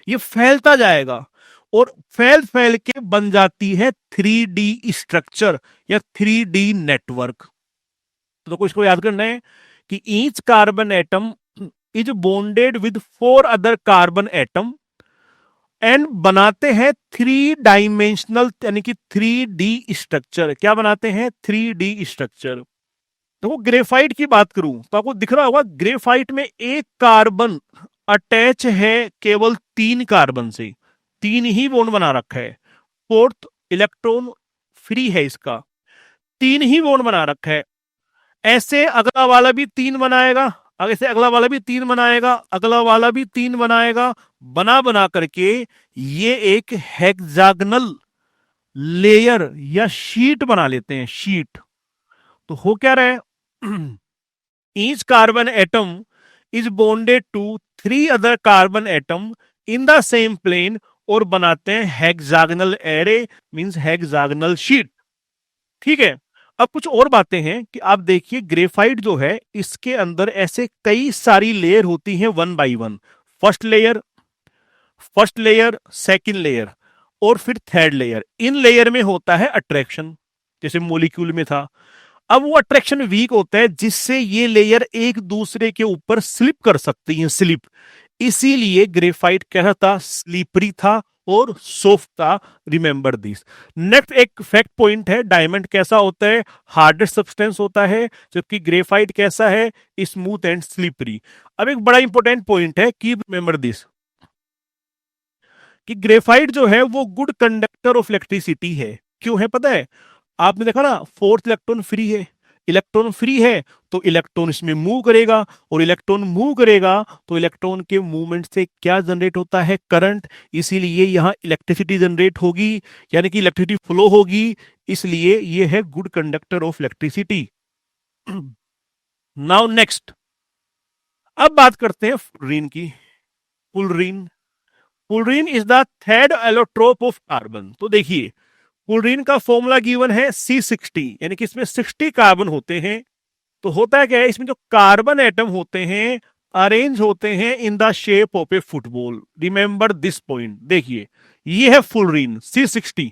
ये फैलता जाएगा और फैल फैल के बन जाती है 3D स्ट्रक्चर या 3D नेटवर्क। तो इसको याद करना है कि each carbon atom is bonded with 4 other carbon atom and बनाते हैं 3 डायमेंशनल यानी कि 3D स्ट्रक्चर। क्या बनाते हैं? 3D structure. देखो ग्रेफाइट की बात करूं तो आपको दिख रहा होगा ग्रेफाइट में एक कार्बन अटैच है केवल 3 कार्बन से, 3 ही बॉन्ड बना रखा है, 4th इलेक्ट्रॉन फ्री है इसका, 3 ही बॉन्ड बना रखा है। ऐसे अगला वाला भी 3 बनाएगा, ऐसे अगला वाला भी 3 बनाएगा, अगला वाला भी 3 बनाएगा, बना बना करके ये एक हेक्सागनल लेयर या शीट बना लेते हैं, शीट। तो हो क्या रहा है, each carbon atom is bonded to 3 other carbon atom in the same plane और बनाते हैं hexagonal array, means hexagonal sheet. ठीक है। अब कुछ और बातें हैं कि आप देखिए ग्रेफाइट जो है इसके अंदर ऐसे कई सारी लेयर होती हैं one by one. First layer, second layer और फिर थर्ड लेयर। इन लेयर में होता है अट्रैक्शन, जैसे मोलिक्यूल में था। अब वो अट्रैक्शन वीक होता है जिससे ये लेयर एक दूसरे के ऊपर स्लिप कर सकती हैं, स्लिप। इसीलिए ग्रेफाइट कैसा था? स्लीपरी था और सॉफ्ट था। Remember this. नेक्स्ट एक फैक्ट पॉइंट है, डायमंड कैसा होता है? हार्डेस्ट सब्सटेंस होता है, जबकि ग्रेफाइट कैसा है? Smooth and slippery. अब एक बड़ा इंपॉर्टेंट पॉइंट है, कीप रिमेंबर दिस, कि ग्रेफाइट जो है वो गुड कंडक्टर ऑफ इलेक्ट्रिसिटी है। क्यों है पता है? आपने देखा ना, 4th इलेक्ट्रॉन फ्री है, इलेक्ट्रॉन फ्री है तो इलेक्ट्रॉन इसमें मूव करेगा, और इलेक्ट्रॉन मूव करेगा तो इलेक्ट्रॉन के मूवमेंट से क्या जनरेट होता है? करंट। इसीलिए यहां इलेक्ट्रिसिटी जनरेट होगी, यानी कि इलेक्ट्रिसिटी फ्लो होगी, इसलिए ये है good conductor of electricity. Now next, अब बात करते हैं फ्लोरीन की। Fluorine, fluorine is the third allotrope of carbon. तो देखिए फ्लोरीन का फॉर्मूला गिवन है C60, यानी कि इसमें 60 कार्बन होते हैं। तो होता है क्या है, इसमें जो कार्बन एटम होते हैं अरेंज होते हैं in the shape of A football. Remember this point. देखिए ये है फ्लोरीन C60,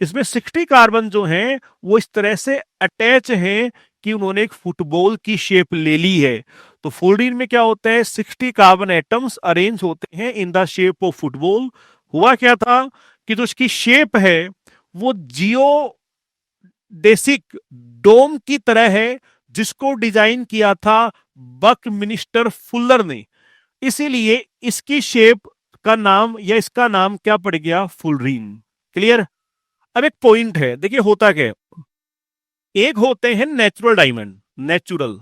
इसमें 60 कार्बन जो हैं वो इस तरह से अटैच हैं कि उन्होंने एक फुटबॉल की शेप ले ली है। तो फ्लोरीन में क्या होता है? 60 कार्बन एटम्स अरेंज होते हैं in the shape of football. हुआ क्या था कि जो इसकी शेप है वो जियोडेसिक डोम की तरह है, जिसको डिजाइन किया था बकमिनिस्टर फुलर ने। इसीलिए इसकी शेप का नाम या इसका नाम क्या पड़ गया? फ्लोरीन। क्लियर। अब एक पॉइंट है, देखिए होता क्या है, एक होते हैं नेचुरल डायमंड, नेचुरल,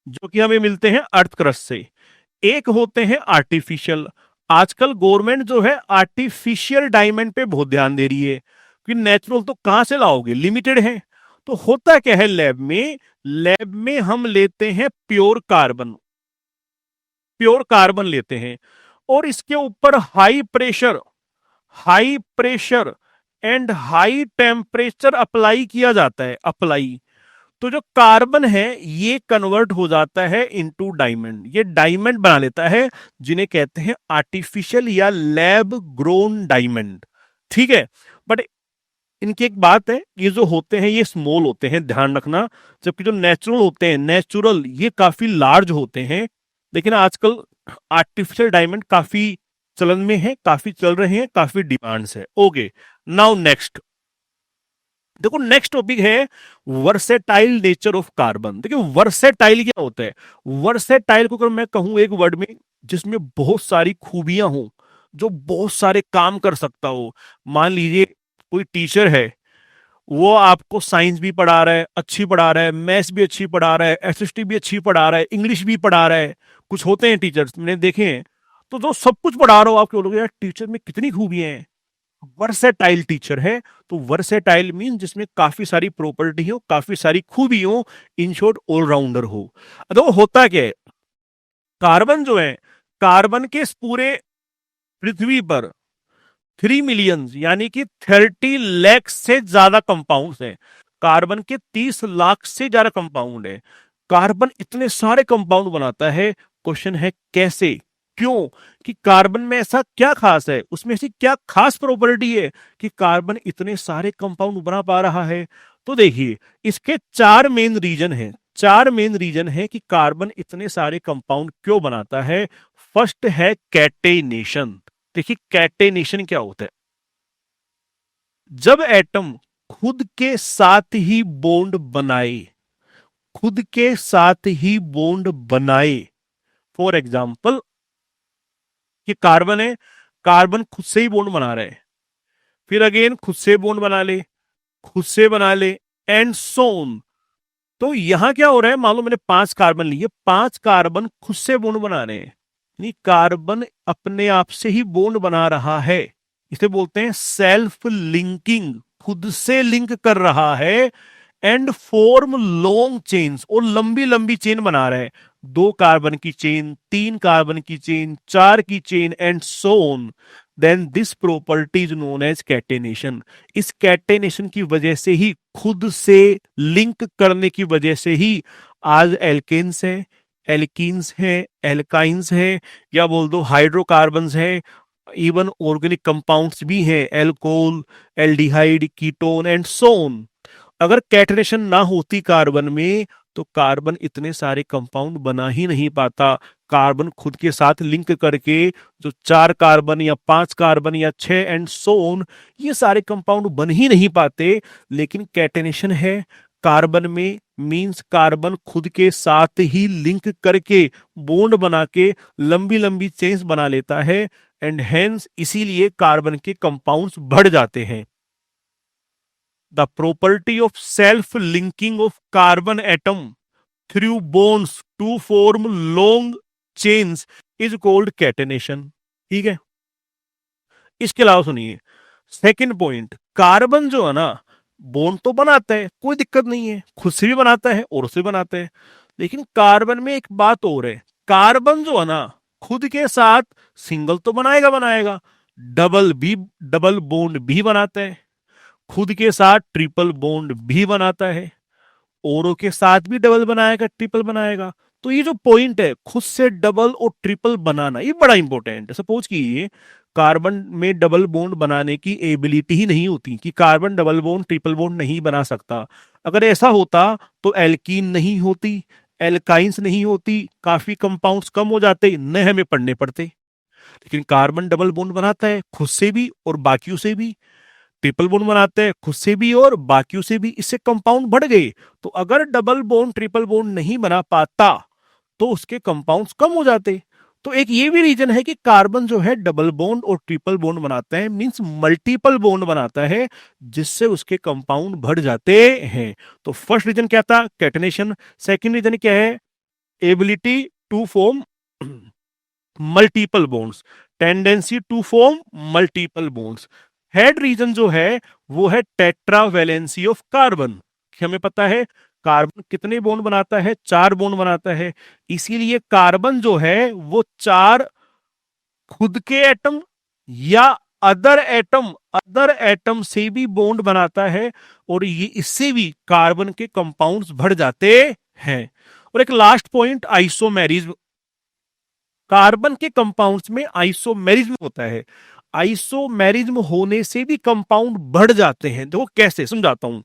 जो कि हमें मिलते हैं अर्थ क्रस्ट से। एक होते हैं आर्टिफिशियल। आजकल गवर्नमेंट जो है आर्टिफिशियल डायमंड पे बहुत ध्यान दे रही है, कि नेचुरल तो कहां से लाओगे, लिमिटेड है। तो होता क्या है लैब में हम लेते हैं प्योर कार्बन, प्योर कार्बन लेते हैं, और इसके ऊपर high pressure and high temperature apply किया जाता है, अप्लाई। तो जो कार्बन है ये कन्वर्ट हो जाता है इनटू डायमंड, ये डायमंड बना लेता है, जिन्हें कहते हैं आर्टिफिशियल या लैब ग्रोन डायमंड। ठीक है, बट इनकी एक बात है, ये जो होते हैं ये स्मॉल होते हैं, ध्यान रखना। जबकि जो नेचुरल होते हैं, नेचुरल ये काफी लार्ज होते हैं। लेकिन आजकल आर्टिफिशियल डायमंड काफी चलन में है, काफी चल रहे हैं, काफी डिमांड्स है। ओके, नाउ नेक्स्ट देखो, नेक्स्ट टॉपिक है वर्सेटाइल नेचर ऑफ कार्बन। देखिए वर्सेटाइल क्या होता है, वर्सेटाइल को अगर मैं कहूं एक वर्ड में, जिसमें बहुत सारी खूबियां हो, जो बहुत सारे काम कर सकता हो। मान लीजिए कोई टीचर है, वो आपको साइंस भी पढ़ा रहा है, अच्छी पढ़ा रहा है, मैथ्स भी अच्छी पढ़ा रहा है, एसएसटी भी अच्छी पढ़ा रहा है, इंग्लिश भी पढ़ा रहा है। कुछ होते हैं टीचर्स मैंने देखे हैं, तो जो सब कुछ पढ़ा रहा हो, आप बोलोगे यार टीचर में कितनी खूबियां हैं, वर्सेटाइल टीचर है। तो वर्सेटाइल मीन जिसमें काफी सारी प्रॉपर्टी हो, काफी सारी खूबी हो, इन शॉर्ट ऑलराउंडर हो। तो होता क्या है, कार्बन जो है, कार्बन के इस पूरे पृथ्वी पर 3 मिलियन यानी कि 30 लाख से ज्यादा कंपाउंड है। कार्बन के 30 लाख से ज्यादा कंपाउंड है। कार्बन इतने सारे कंपाउंड बनाता है, क्वेश्चन है कैसे, क्यों, कि कार्बन में ऐसा क्या खास है, उसमें ऐसी क्या खास प्रॉपर्टी है कि कार्बन इतने सारे कंपाउंड बना पा रहा है। तो देखिए इसके 4 मेन रीजन है, 4 मेन रीजन है कि कार्बन इतने सारे कंपाउंड क्यों बनाता है। फर्स्ट है कैटेनेशन। देखिए कैटेनेशन क्या होता है, जब एटम खुद के साथ ही बॉन्ड बनाए, खुद के साथ ही बॉन्ड बनाए। फॉर एग्जाम्पल कि कार्बन है, कार्बन खुद से ही बॉन्ड बना रहा है, फिर अगेन खुद से बॉन्ड बना ले, खुद से बना ले, एंड सो ऑन। तो यहां क्या हो रहा है, मान लो मैंने 5 कार्बन लिए, 5 कार्बन खुद से बॉन्ड बना रहे हैं, यानी कार्बन अपने आप से ही बॉन्ड बना रहा है। इसे बोलते हैं सेल्फ लिंकिंग, खुद से लिंक कर रहा है। एंड फॉर्म लॉन्ग चेन्स, और लंबी लंबी चेन बना रहा है, 2 कार्बन की चेन, 3 कार्बन की चेन, 4 की chain, and so on. Then this property is known as catenation. इस कैटेनेशन की वजह से ही, खुद से लिंक करने की वजह से ही आज एल्केन्स है, एल्कीन्स है, एल्काइंस है, या बोल दो हाइड्रोकार्बन्स है, इवन ऑर्गेनिक कंपाउंड्स भी हैं, alcohol, aldehyde, ketone, and so on. अगर कैटनेशन ना होती कार्बन में, तो कार्बन इतने सारे कंपाउंड बना ही नहीं पाता। कार्बन खुद के साथ लिंक करके जो 4 कार्बन या 5 कार्बन या 6 एंड सो ऑन, ये सारे कंपाउंड बन ही नहीं पाते। लेकिन कैटेनेशन है कार्बन में, मींस कार्बन खुद के साथ ही लिंक करके बॉन्ड बना के लंबी लंबी चेन्स बना लेता है, एंड हेंस इसीलिए कार्बन के कंपाउंड्स बढ़ जाते हैं। The property of self-linking of carbon atom through bonds to form long chains is called catenation। ठीक है, इसके अलावा सुनिए सेकंड पॉइंट, कार्बन जो है ना, बॉन्ड तो बनाता है, कोई दिक्कत नहीं है, खुद से भी बनाता है और उससे बनाता है। लेकिन कार्बन में एक बात और है, कार्बन जो है ना, खुद के साथ सिंगल तो बनाएगा बनाएगा, डबल बॉन्ड भी बनाता है, खुद के साथ ट्रिपल बॉन्ड भी बनाता है, औरों के साथ भी डबल बनाएगा, ट्रिपल बनाएगा। तो ये जो पॉइंट है खुद से डबल और ट्रिपल बनाना, ये बड़ा इंपॉर्टेंट है। सपोज कीजिए कार्बन में डबल बॉन्ड बनाने की एबिलिटी ही नहीं होती, कि carbon double bond triple bond नहीं बना सकता। अगर ऐसा होता तो एल्कीन नहीं होती, एल्काइंस नहीं होती, काफी कंपाउंड्स कम हो जाते, न हमें पढ़ने पड़ते। लेकिन कार्बन डबल बॉन्ड बनाता है, खुद से भी और बाकियों से भी, ट्रिपल बॉन्ड बनाते हैं खुद से भी और बाकियों से भी, इससे कंपाउंड बढ़ गए। तो अगर डबल बॉन्ड ट्रिपल बॉन्ड नहीं बना पाता तो उसके कंपाउंड्स कम हो जाते। तो एक ये भी रीजन है कि कार्बन जो है डबल बॉन्ड और ट्रिपल बॉन्ड बनाता है, मींस मल्टीपल बॉन्ड बनाता है, जिससे उसके कंपाउंड बढ़ जाते हैं। तो फर्स्ट रीजन क्या था, कैटेनेशन। सेकंड रीजन क्या है, ability to form multiple bonds, tendency to form multiple bonds. Head reason जो है वो है टेट्रावैलेंसी ऑफ कार्बन। हमें पता है कार्बन कितने बॉन्ड बनाता है, 4 बॉन्ड बनाता है। इसीलिए कार्बन जो है वो 4 खुद के एटम या अदर एटम से भी बॉन्ड बनाता है, और ये इससे भी कार्बन के कंपाउंड्स बढ़ जाते हैं। और एक लास्ट पॉइंट, आइसोमेरिज्म। कार्बन के कंपाउंड्स में आइसोमेरिज्म होता है। आइसोमेरिज्म होने से भी कंपाउंड बढ़ जाते हैं। देखो कैसे, समझाता हूं।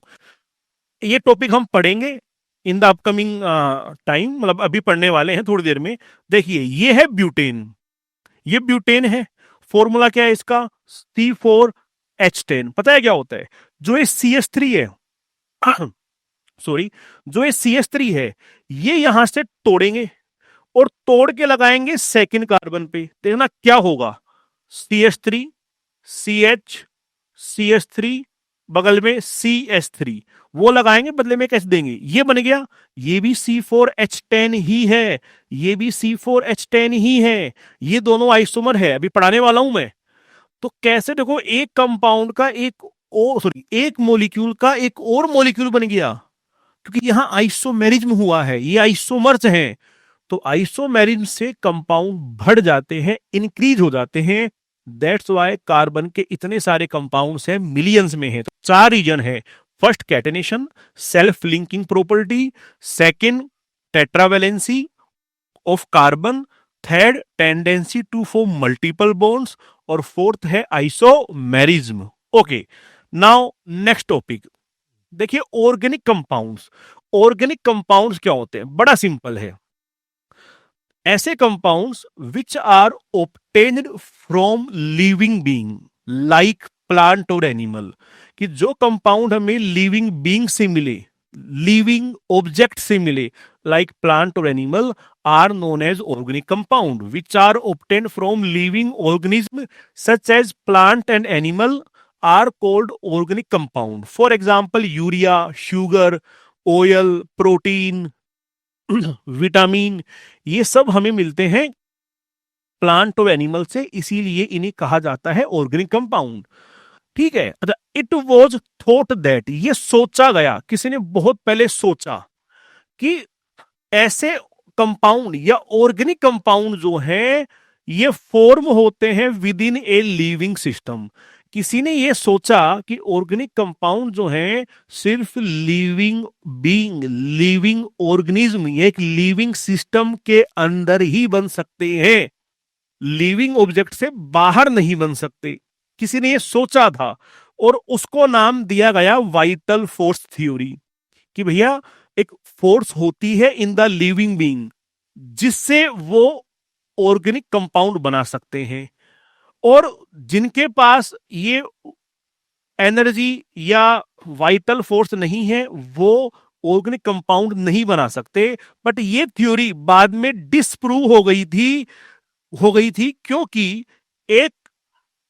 ये टॉपिक हम पढ़ेंगे इन द अपकमिंग टाइम, मतलब अभी पढ़ने वाले हैं थोड़ी देर में। देखिए ये है ब्यूटेन, ये ब्यूटेन है। फॉर्मूला क्या है इसका, C4H10। पता है क्या होता है, जो ये CH3 है सॉरी, जो ये CH3 है, ये यहां से तोड़ेंगे और तोड़ के लगाएंगे सेकंड कार्बन पे। देखना क्या होगा, CH3 CH CH3 बगल में CH3, वो लगाएंगे, बदले में कैसे देंगे, ये बन गया। ये भी C4H10 ही है, ये भी C4H10 ही है। ये दोनों आइसोमर है, अभी पढ़ाने वाला हूं मैं। तो कैसे, देखो एक कंपाउंड का एक मॉलिक्यूल का एक और मॉलिक्यूल बन गया, क्योंकि यहां आइसोमेरिज्म हुआ है, ये आइसोमर्स हैं। तो आइसोमेरिज्म से कंपाउंड बढ़ जाते हैं, इंक्रीज हो जाते हैं। दैट्स वाई कार्बन के इतने सारे कंपाउंड्स हैं, मिलियंस में हैं। तो 4 रीजन है। First catenation, self linking property. Second tetravalency of carbon. Third tendency to form multiple bonds. और फोर्थ है isomerism. Okay, now next topic देखिए, ऑर्गेनिक कंपाउंड्स। ऑर्गेनिक कंपाउंड्स क्या होते हैं, बड़ा सिंपल है। ऐसे compounds which are obtained from living being like plant और एनिमल, कि जो कंपाउंड हमें लिविंग बीइंग से मिले, लिविंग ऑब्जेक्ट से मिले, लाइक प्लांट और animal, are known as organic compound. Which are obtained from living organism such as plant and animal are called organic compound. For example urea, sugar, oil, protein, vitamin, ये सब हमें मिलते हैं plant और animal से, इसीलिए इन्हें कहा जाता है ऑर्गेनिक कंपाउंड। ठीक है, अच्छा, इट वॉज थॉट दैट, ये सोचा गया, किसी ने बहुत पहले सोचा कि ऐसे कंपाउंड या ऑर्गेनिक कंपाउंड जो हैं ये फॉर्म होते हैं with in a living system. किसी ने ये सोचा कि ऑर्गेनिक कंपाउंड जो हैं सिर्फ लिविंग बीइंग, लिविंग ऑर्गेनिज्म, एक लिविंग सिस्टम के अंदर ही बन सकते हैं, लिविंग ऑब्जेक्ट से बाहर नहीं बन सकते। किसी ने ये सोचा था और उसको नाम दिया गया वाइटल फोर्स थ्योरी, कि भैया एक फोर्स होती है इन द लिविंग बीइंग जिससे वो ऑर्गेनिक कंपाउंड बना सकते हैं, और जिनके पास ये एनर्जी या वाइटल फोर्स नहीं है वो ऑर्गेनिक कंपाउंड नहीं बना सकते। बट ये थ्योरी बाद में डिसप्रूव हो गई थी क्योंकि एक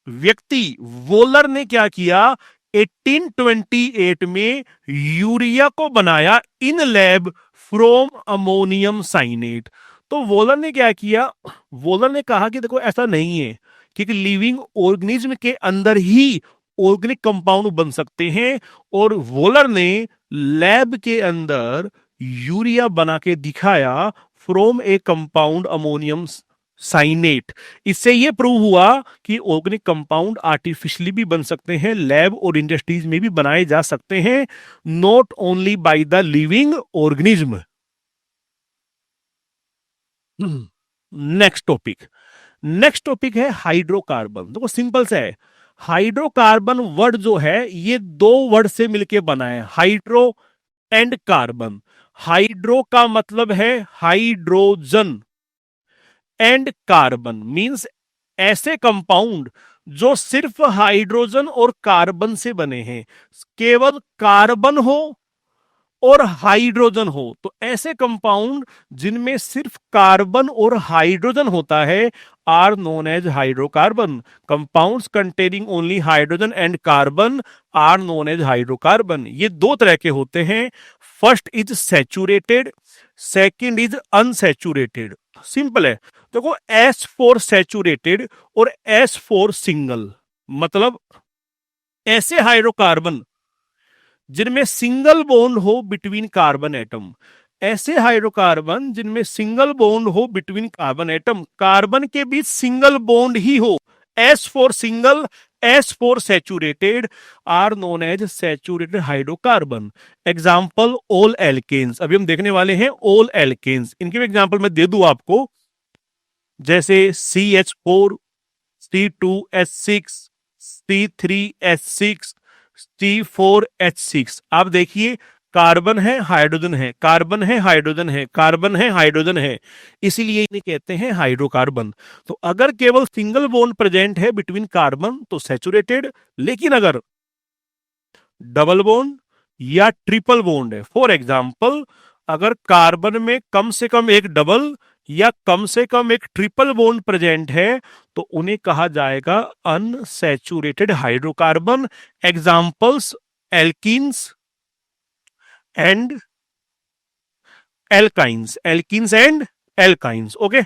व्यक्ति वोलर ने क्या किया, 1828 में यूरिया को बनाया इन लैब फ्रॉम अमोनियम साइनेट। तो वोलर ने क्या किया, वोलर ने कहा कि देखो ऐसा नहीं है, क्योंकि लिविंग ऑर्गेनिज्म के अंदर ही ऑर्गेनिक कंपाउंड बन सकते हैं, और वोलर ने लैब के अंदर यूरिया बना के दिखाया from a compound ammonium cyanate. इससे यह प्रूव हुआ कि ऑर्गेनिक कंपाउंड आर्टिफिशियली भी बन सकते हैं, लैब और इंडस्ट्रीज में भी बनाए जा सकते हैं, not only by the living organism. Next topic है हाइड्रोकार्बन। देखो सिंपल सा है, हाइड्रोकार्बन वर्ड जो है ये 2 वर्ड से मिलके बना है, हाइड्रो एंड कार्बन। हाइड्रो का मतलब है हाइड्रोजन, एंड कार्बन मींस ऐसे कंपाउंड जो सिर्फ हाइड्रोजन और कार्बन से बने हैं, केवल कार्बन हो और हाइड्रोजन हो। तो ऐसे कंपाउंड जिनमें सिर्फ कार्बन और हाइड्रोजन होता है are known as hydrocarbon. Compounds containing only hydrogen and carbon are known as hydrocarbon. ये 2 तरह के होते हैं, first is saturated, second is unsaturated. Simple है। देखो एस फॉर सैचुरेटेड और एस फॉर सिंगल, मतलब ऐसे हाइड्रोकार्बन जिनमें सिंगल बॉन्ड हो बिटवीन कार्बन एटम, ऐसे हाइड्रोकार्बन जिनमें सिंगल बॉन्ड हो बिटवीन कार्बन एटम, कार्बन के बीच सिंगल बॉन्ड ही हो, S for single, S for saturated, are known as saturated hydrocarbon. Example all alkanes, अभी हम देखने वाले हैं ऑल एल्केन्स। इनके भी एग्जाम्पल मैं दे दूं आपको, जैसे CH4, C2H6, C3H6, C4H6। आप देखिए कार्बन है हाइड्रोजन है, कार्बन है हाइड्रोजन है, कार्बन है हाइड्रोजन है, इसीलिए इन्हें कहते हैं हाइड्रोकार्बन। तो अगर केवल सिंगल बॉन्ड प्रेजेंट है बिटवीन कार्बन तो सैचुरेटेड, लेकिन अगर डबल बॉन्ड या ट्रिपल बॉन्ड है, फॉर एग्जाम्पल अगर कार्बन में कम से कम एक डबल या कम से कम एक ट्रिपल बॉन्ड प्रेजेंट है, तो उन्हें कहा जाएगा unsaturated hydrocarbon. Examples alkenes and alkynes, alkenes and alkynes. Okay,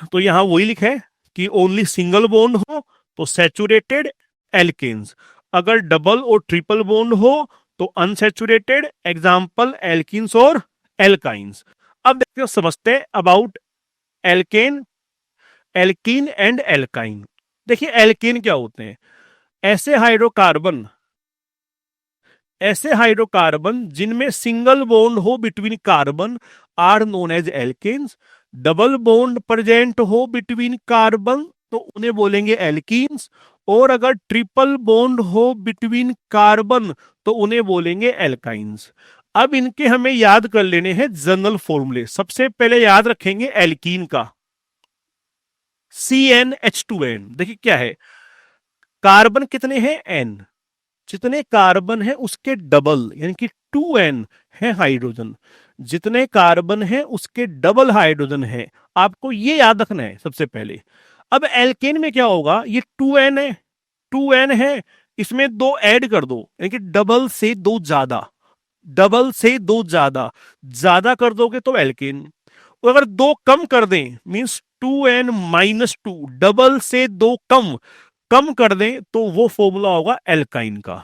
तो यहां वही लिखा है कि ओनली सिंगल बॉन्ड हो तो सैचुरेटेड एल्केन्स, अगर डबल और ट्रिपल बॉन्ड हो तो अनसैचुरेटेड, एग्जाम्पल एल्कीन्स और एल्काइंस। अब देखते हो समझते हैं about alkane, alkene and alkyne. देखिए एल्केन क्या होते हैं, ऐसे हाइड्रोकार्बन, ऐसे हाइड्रोकार्बन जिनमें सिंगल बॉन्ड हो between carbon are known as alkanes, double bond present हो बिटवीन कार्बन तो उन्हें बोलेंगे एल्कीन्स, और अगर ट्रिपल बॉन्ड हो बिटवीन कार्बन तो उन्हें बोलेंगे एल्काइंस। अब इनके हमें याद कर लेने हैं जनरल फॉर्मूले। सबसे पहले याद रखेंगे एल्कीन का, CnH2n। देखिए क्या है, कार्बन कितने हैं n, जितने कार्बन है उसके डबल यानी कि 2n है हाइड्रोजन, जितने कार्बन है उसके डबल हाइड्रोजन है। आपको ये याद रखना है सबसे पहले। अब एल्केन में क्या होगा, ये 2n है, 2n है, इसमें दो ऐड कर दो यानी कि डबल से दो ज्यादा, डबल से दो ज्यादा, ज्यादा कर दोगे तो एल्केन, और अगर दो कम कर दें मींस 2n-2, डबल से दो कम, कम कर दें तो वो फॉर्मूला होगा एल्काइन का।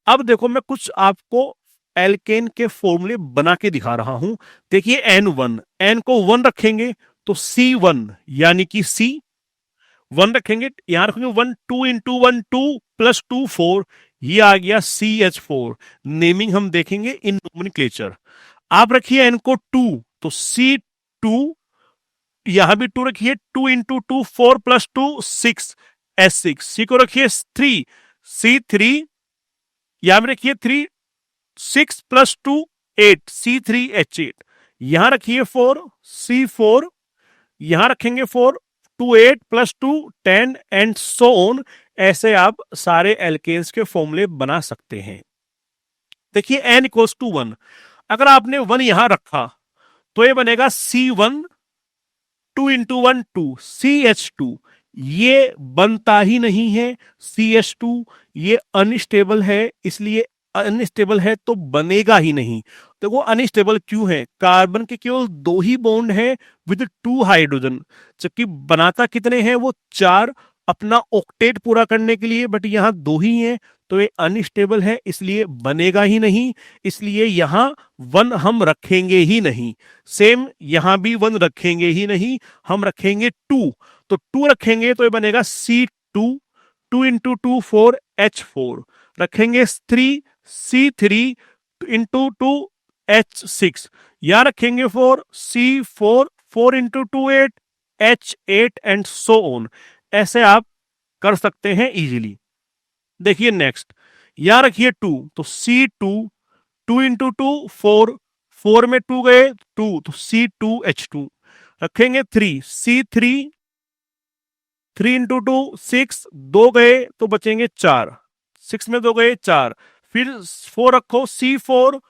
अब देखो मैं कुछ आपको एल्केन के फॉर्मूले बना के दिखा रहा हूं। देखिए N1, N को 1 रखेंगे तो C1 यानी कि C 1 रखेंगे, यहां रखेंगे 1, 2 इंटू 1 2 प्लस 2 4, ये आ गया CH4। नेमिंग हम देखेंगे इन नोमेनक्लेचर। आप रखिए N को 2 तो C2, यहां भी 2 रखिए, 2 इंटू 2 4 प्लस 2 6 S6। C को रखिए 3, C3, यहां में रखिए 3, 6 प्लस 2 8, C3H8। यहां रखिए 4, C4, यहां रखेंगे 4, 2 8 प्लस 2 10 एंड सो ऑन। ऐसे आप सारे एल्केन्स के फॉर्मूले बना सकते हैं। देखिए N इक्वल्स टू 1, अगर आपने 1 यहां रखा तो ये बनेगा C1, 2 इंटू 1 2, CH2, ये बनता ही नहीं है CH2, ये अनस्टेबल है, इसलिए अनस्टेबल है तो बनेगा ही नहीं। देखो अनस्टेबल क्यों है, कार्बन के केवल 2 ही बॉन्ड है विद 2 हाइड्रोजन, जबकि बनाता कितने हैं वो 4 अपना ऑक्टेट पूरा करने के लिए, बट यहां 2 ही हैं तो ये अनस्टेबल है इसलिए बनेगा ही नहीं, इसलिए यहां 1 हम रखेंगे ही नहीं। सेम यहां भी 1 रखेंगे ही नहीं, हम रखेंगे 2, तो 2 रखेंगे तो ये बनेगा C2, 2 इंटू 2 4 H4, रखेंगे 3, C3 इंटू 2 H6, यहां रखेंगे 4, C4, 4 into 2 8, H8 and so on. ऐसे आप कर सकते हैं इजीली। देखिए नेक्स्ट, यहां रखिए 2 तो C2, 2 इंटू 2 4, 4 में 2 गए 2 तो C2H2, रखेंगे 3, C3, 3 इंटू 2 6, 2 गए तो बचेंगे 4, 6 में 2 गए 4, फिर 4 रखो C4,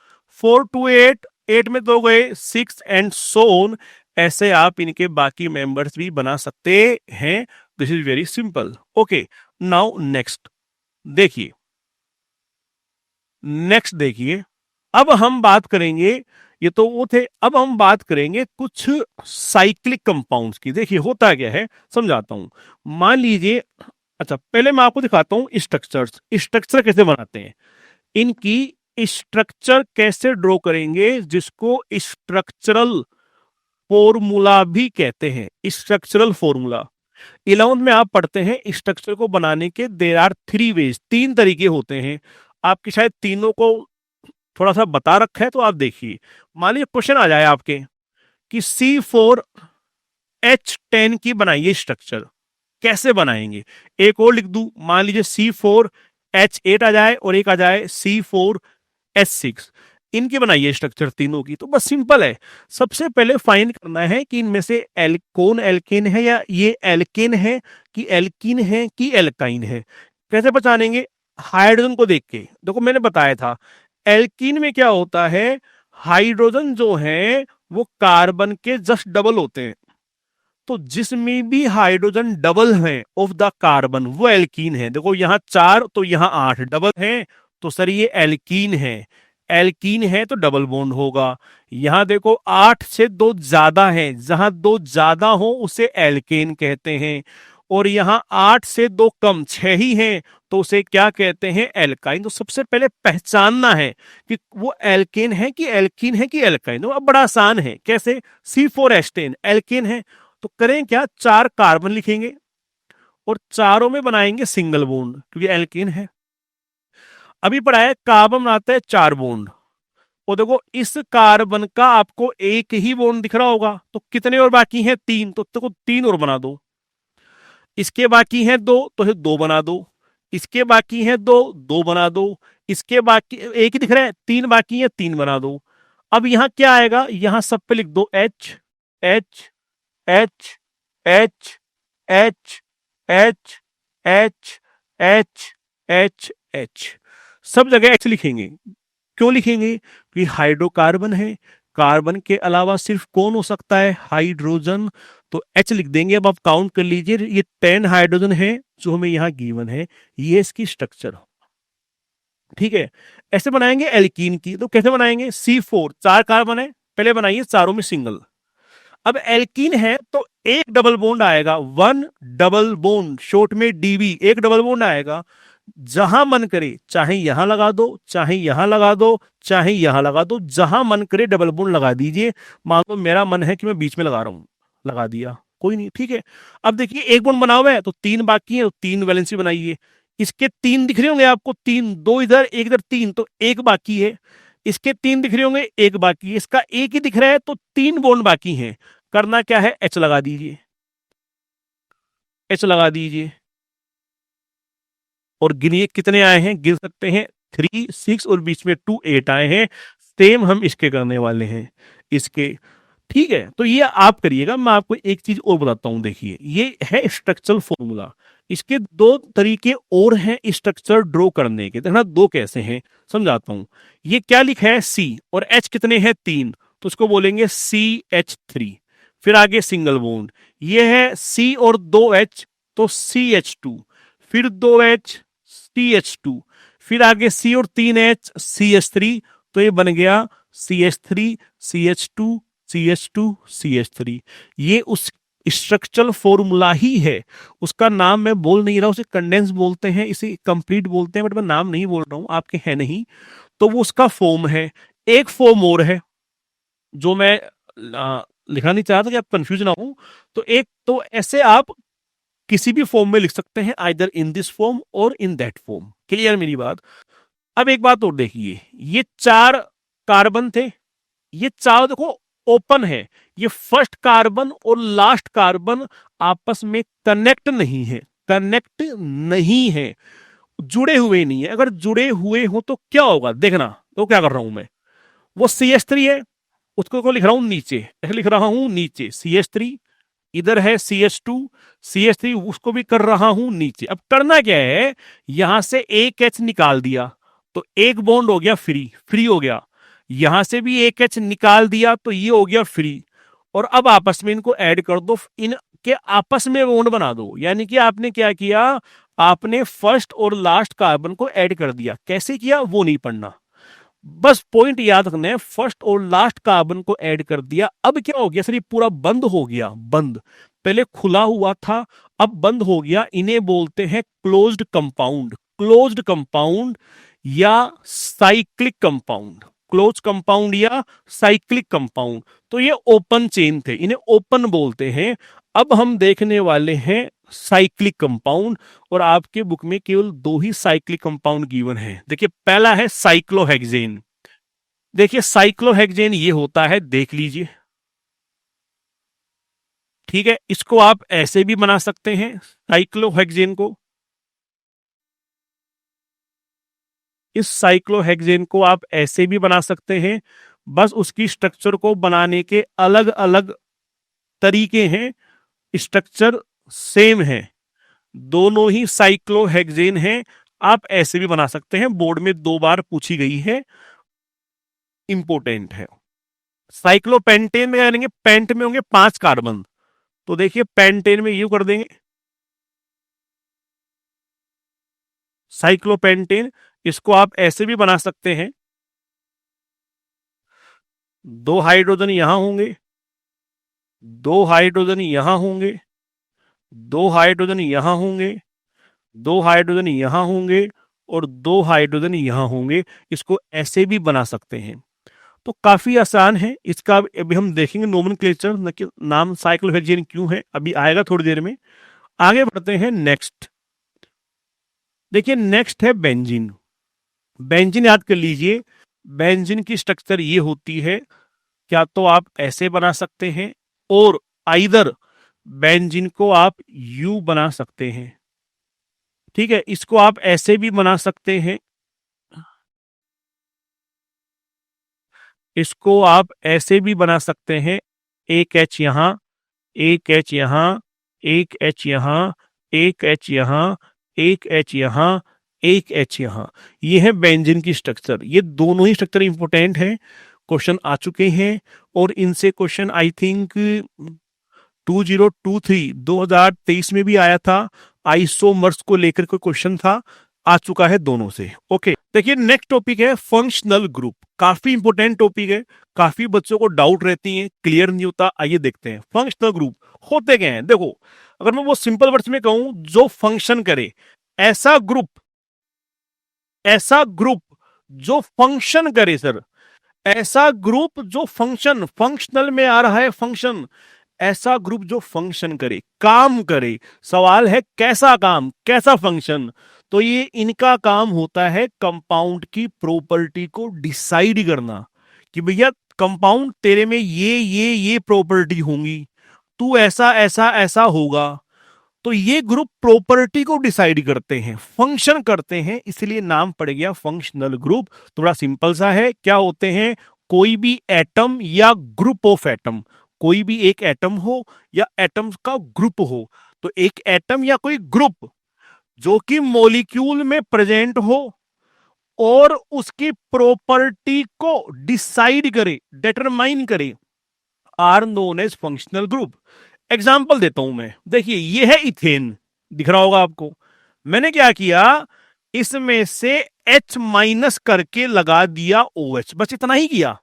4 टू 8, 8 में 2 गए 6 एंड सो ऑन। ऐसे आप इनके बाकी मेंबर्स भी बना सकते हैं। This is very simple. Okay, now next देखिए, नेक्स्ट देखिए अब हम बात करेंगे, ये तो वो थे, अब हम बात करेंगे कुछ साइक्लिक कंपाउंड्स की। देखिए होता क्या है, समझाता हूं। मान लीजिए, अच्छा पहले मैं आपको दिखाता हूं स्ट्रक्चर्स, स्ट्रक्चर कैसे बनाते हैं, इनकी स्ट्रक्चर कैसे ड्रॉ करेंगे, जिसको स्ट्रक्चरल फॉर्मूला भी कहते हैं। स्ट्रक्चरल फॉर्मूला 11th में आप पढ़ते हैं स्ट्रक्चर को बनाने के देयर आर 3 वेज, 3 तरीके होते हैं। आपके शायद तीनों को थोड़ा सा बता रखा है, तो आप देखिए। मान लीजिए क्वेश्चन आ जाए आपके कि C4H10 की बनाइए स्ट्रक्चर, कैसे बनाएंगे। एक और लिख दूं, मान लीजिए C4H8 आ जाए और एक आ जाए C4H6, इनकी बनाइए स्ट्रक्चर तीनों की। तो बस सिंपल है, सबसे पहले फाइंड करना है कि इनमें से कौन एल्केन है, या ये एल्केन है कि एल्कीन है कि एल्काइन है। कैसे पहचानेंगे, हाइड्रोजन को देख के। देखो मैंने बताया था एल्कीन में क्या होता है, हाइड्रोजन जो है वो कार्बन के जस्ट डबल होते हैं। तो जिसमें भी हाइड्रोजन डबल है ऑफ द कार्बन वो एल्कीन है। देखो यहां 4 तो यहां 8 डबल है, तो सर ये एल्कीन है। एल्कीन है तो डबल बॉन्ड होगा। यहां देखो 8 से 2 ज्यादा है, जहां 2 ज्यादा हो उसे एल्केन कहते हैं। और यहां 8 से 2 कम 6 ही हैं, तो उसे क्या कहते हैं, एल्काइन। तो सबसे पहले पहचानना है कि वो एल्केन है कि एल्कीन है कि एल्काइन। तो अब बड़ा आसान है, कैसे, C4H10 एल्केन है, तो करें क्या, 4 कार्बन लिखेंगे और चारों में बनाएंगे सिंगल बॉन्ड, क्योंकि एल्केन है। अभी पढ़ा है कार्बन बनाता है 4 बॉन्ड, और देखो इस कार्बन का आपको एक ही बॉन्ड दिख रहा होगा, तो कितने और बाकी हैं, 3, तो देखो 3 और बना दो। इसके बाकी हैं 2, तो 2 बना दो। इसके बाकी हैं 2, 2 बना दो। इसके बाकी एक ही दिख रहा है, 3 बाकी है, 3 बना दो। अब यहां क्या आएगा, यहां सब पे लिख दो H H H H H H H H H H, सब जगह H लिखेंगे। क्यों लिखेंगे, क्योंकि हाइड्रोकार्बन है, कार्बन के अलावा सिर्फ कौन हो सकता है, हाइड्रोजन। तो H लिख देंगे। अब आप काउंट कर लीजिए, ये 10 हाइड्रोजन है जो हमें यहां गिवन है, ये इसकी स्ट्रक्चर। ठीक है, ऐसे बनाएंगे एल्कीन की। तो कैसे बनाएंगे, C4 4 कार्बन है, पहले बनाइए चारों में सिंगल। अब एल्कीन है तो एक डबल बॉन्ड आएगा, 1 डबल बॉन्ड, शॉर्ट में DB, एक डबल बॉन्ड आएगा। जहां मन करे चाहे यहां लगा दो, चाहे यहां लगा दो, चाहे यहां लगा दो, जहां मन करे डबल बॉन्ड लगा दीजिए। मान लो मेरा मन है कि मैं बीच में लगा रहा हूं, लगा दिया, कोई नहीं, ठीक है। अब देखिए एक बॉन्ड बना हुआ है तो 3 बाकी है, तो 3 वैलेंसी बनाइए। इसके 3 दिख रहे होंगे आपको, 3, 2 इधर 1 इधर, 3, तो 1 बाकी है। इसके 3 दिख रहे होंगे, 1 बाकी है। इसका 1 ही दिख रहा है, तो 3 बॉन्ड बाकी हैं। करना क्या है, H लगा दीजिए, H लगा दीजिए, और गिनिए कितने आए हैं, गिन सकते हैं, 3 6 और बीच में 2 8 आए हैं। सेम हम इसके करने वाले हैं, इसके। ठीक है, तो ये आप करिएगा। मैं आपको एक चीज और बताता हूं, देखिए ये है स्ट्रक्चरल फॉर्मूला। इसके 2 तरीके और हैं स्ट्रक्चर ड्रॉ करने के, देखना 2 कैसे हैं, समझाता हूं। ये क्या लिखा है, C, और H कितने हैं, 3, तो उसको बोलेंगे CH3। फिर आगे सिंगल बॉन्ड, ये है C और 2H, तो CH2। फिर 2H, CH2। फिर आगे C और 3H, CH3। तो ये बन गया CH3 CH2 CH2 CH3। ये उस स्ट्रक्चरल फॉर्मूला ही है। उसका नाम मैं बोल नहीं रहा, उसे कंडेंस बोलते हैं, इसे कंप्लीट बोलते हैं, बट मैं नाम नहीं बोल रहा हूं, आपके है नहीं। तो वो उसका फॉर्म है। एक फॉर्म और है जो मैं लिखना नहीं चाहता कि आप कंफ्यूज ना हो। तो एक तो ऐसे आप किसी भी फॉर्म में लिख सकते हैं, आइदर इन दिस फॉर्म और इन दैट फॉर्म। क्लियर मेरी बात। अब एक बात और देखिए, ये 4 कार्बन थे, ये 4 देखो ओपन है। ये फर्स्ट कार्बन और लास्ट कार्बन आपस में कनेक्ट नहीं है, कनेक्ट नहीं है, जुड़े हुए नहीं है। अगर जुड़े हुए हो तो क्या होगा, देखना। तो क्या कर रहा हूं मैं, वो CH3 है, उसको को लिख रहा हूं नीचे, ऐसे लिख रहा हूं नीचे CH3। इधर है CH2, CH3 उसको भी कर रहा हूं नीचे। अब करना क्या है, यहां से एक H निकाल दिया तो एक बॉन्ड हो गया फ्री, फ्री हो गया। यहां से भी एक H निकाल दिया तो ये हो गया फ्री। और अब आपस में इनको ऐड कर दो, इनके आपस में बॉन्ड बना दो। यानी कि आपने क्या किया, आपने फर्स्ट और लास्ट कार्बन को ऐड कर दिया। कैसे किया वो नहीं पढ़ना, बस पॉइंट याद रखना है, फर्स्ट और लास्ट कार्बन को ऐड कर दिया। अब क्या हो गया सर, ये पूरा बंद हो गया, बंद, पहले खुला हुआ था अब बंद हो गया। इन्हें बोलते हैं क्लोज्ड कंपाउंड, क्लोज्ड कंपाउंड या साइक्लिक कंपाउंड, क्लोज कंपाउंड या साइक्लिक कंपाउंड। तो ये ओपन चेन थे, इन्हें ओपन बोलते हैं। अब हम देखने वाले हैं साइक्लिक कंपाउंड, और आपके बुक में केवल दो ही साइक्लिक कंपाउंड गिवन है। देखिए पहला है साइक्लोहेक्सेन। देखिए साइक्लोहेक्सेन ये होता है, देख लीजिए, ठीक है। इसको आप ऐसे भी बना सकते हैं साइक्लोहेक्सेन को, इस साइक्लोहेक्सेन को आप ऐसे भी बना सकते हैं। बस उसकी स्ट्रक्चर को बनाने के अलग अलग तरीके हैं, स्ट्रक्चर सेम है, दोनों ही साइक्लोहेक्सेन हैं। आप ऐसे भी बना सकते हैं, बोर्ड में 2 बार पूछी गई है, इंपोर्टेंट है। साइक्लोपेंटेन में क्या करेंगे, पेंट में होंगे 5 कार्बन, तो देखिए पेंटेन में यू कर देंगे साइक्लोपेंटेन। इसको आप ऐसे भी बना सकते हैं, 2 हाइड्रोजन यहां होंगे, 2 हाइड्रोजन यहां होंगे, 2 हाइड्रोजन यहां होंगे, 2 हाइड्रोजन यहां होंगे, और 2 हाइड्रोजन यहां होंगे। इसको ऐसे भी बना सकते हैं। तो काफी आसान है इसका। अभी हम देखेंगे नोमेनक्लेचर, नाम साइक्लोहेक्सेन क्यों है, अभी आएगा थोड़ी देर में। आगे बढ़ते हैं नेक्स्ट। देखिए नेक्स्ट है बेंजीन। बेंजीन याद कर लीजिए, बेंजीन की स्ट्रक्चर ये होती है, क्या तो आप ऐसे बना सकते हैं, और आइदर बेंजीन को आप यू बना सकते हैं, ठीक है। इसको आप ऐसे भी बना सकते हैं, इसको आप ऐसे भी बना सकते हैं, एक एच यहां, एक एच यहां, एक एच यहां, एक एच यहां, एक एच यहां, एक एच यहां। ये है बेंजीन की स्ट्रक्चर। ये दोनों ही स्ट्रक्चर इंपोर्टेंट है, क्वेश्चन आ चुके हैं, और इनसे क्वेश्चन आई थिंक 2023 में भी आया था, आइसोमर्स को लेकर कोई क्वेश्चन था, आ चुका है दोनों से। ओके, देखिए नेक्स्ट टॉपिक है फंक्शनल ग्रुप। काफी इंपोर्टेंट टॉपिक है, काफी बच्चों को डाउट रहती है, क्लियर नहीं होता। आइए देखते हैं फंक्शनल ग्रुप होते क्या हैं। देखो, अगर मैं वो सिंपल वर्ड्स में कहूं, जो फंक्शन करे, ऐसा ग्रुप, ऐसा ग्रुप जो फंक्शन करे सर, ऐसा ग्रुप जो फंक्शन, फंक्शनल में आ रहा है फंक्शन, ऐसा ग्रुप जो फंक्शन करे, काम करे। सवाल है कैसा काम, कैसा फंक्शन। तो ये इनका काम होता है कंपाउंड की प्रॉपर्टी को डिसाइड करना, कि भैया कंपाउंड तेरे में ये प्रॉपर्टी होंगी, तू ऐसा ऐसा ऐसा होगा। तो ये ग्रुप प्रॉपर्टी को डिसाइड करते हैं, फंक्शन करते हैं, इसलिए नाम पड़ गया फंक्शनल ग्रुप। थोड़ा सिंपल सा है, क्या होते हैं, कोई भी एटम या ग्रुप ऑफ एटम, कोई भी एक एटम हो या एटम्स का ग्रुप हो, तो एक एटम या कोई ग्रुप जो कि मॉलिक्यूल में प्रेजेंट हो और उसकी प्रॉपर्टी को डिसाइड करे, डिटरमाइन करे, are known as functional group. Example देता हूं मैं, देखिए ये है इथेन, दिख रहा होगा आपको। मैंने क्या किया, इसमें से H माइनस करके लगा दिया OH, बस इतना ही किया।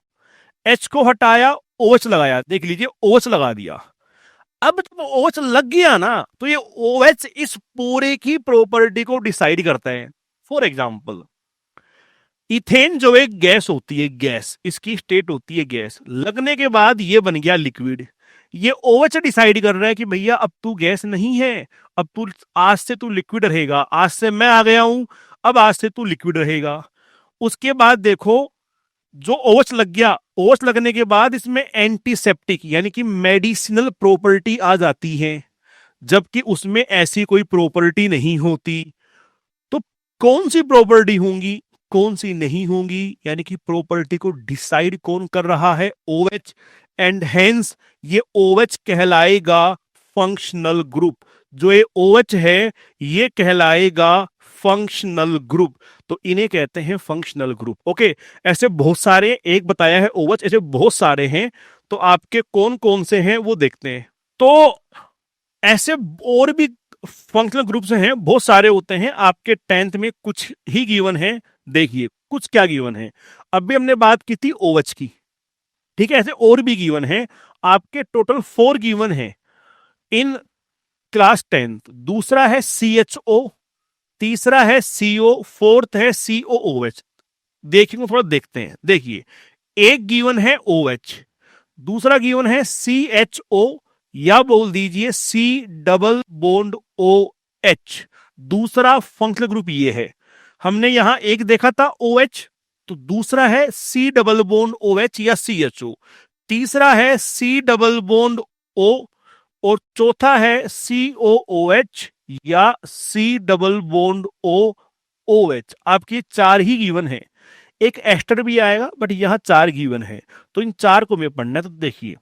H को हटाया, OH लगाया, देख लीजिए OH लगा दिया। अब जब OH लग गया ना, तो ये OH इस पूरे की प्रॉपर्टी को डिसाइड करता है। फॉर एग्जाम्पल, इथेन जो एक गैस होती है, गैस, इसकी स्टेट होती है गैस, लगने के बाद ये बन गया लिक्विड। ये OH डिसाइड कर रहा है कि भैया अब तू गैस नहीं है, अब तू आज से तू लिक्विड रहेगा, आज से मैं आ गया हूं, अब आज से तू लिक्विड रहेगा। उसके बाद देखो, जो OH लग गया, OH लगने के बाद इसमें एंटीसेप्टिक यानी कि मेडिसिनल प्रॉपर्टी आ जाती है, जबकि उसमें ऐसी कोई प्रॉपर्टी नहीं होती। तो कौन सी प्रॉपर्टी होंगी, कौन सी नहीं होंगी, यानी कि प्रॉपर्टी को डिसाइड कौन कर रहा है, OH, एंड हेंस ये OH कहलाएगा फंक्शनल ग्रुप। जो ये OH है ये कहलाएगा फंक्शनल ग्रुप। तो इन्हें कहते हैं फंक्शनल ग्रुप। ओके, ऐसे बहुत सारे, एक बताया है OH, ऐसे बहुत सारे हैं। तो आपके कौन कौन से हैं वो देखते हैं। तो ऐसे और भी फंक्शनल ग्रुप्स हैं, बहुत सारे होते हैं, आपके 10th में कुछ ही गिवन है, देखिए कुछ क्या गिवन है। अभी हमने बात की थी ओएच की, ठीक है, ऐसे और भी गिवन है आपके, टोटल 4 गिवन है इन क्लास 10th। दूसरा है CHO, तीसरा है CO, फोर्थ है COOH। देखेंगे थोड़ा, देखते हैं। देखिए एक गिवन है OH, दूसरा गिवन है CHO, या बोल दीजिए C डबल बॉन्ड OH। दूसरा फंक्शनल ग्रुप ये है, हमने यहां एक देखा था OH, तो दूसरा है C डबल बॉन्ड OH या CHO, तीसरा है C डबल बॉन्ड O, और चौथा है COOH या C डबल बॉन्ड OOH। आपकी 4 ही गिवन है, एक एस्टर भी आएगा, बट यहां 4 गिवन है, तो इन 4 को मैं पढ़ना है। तो देखिए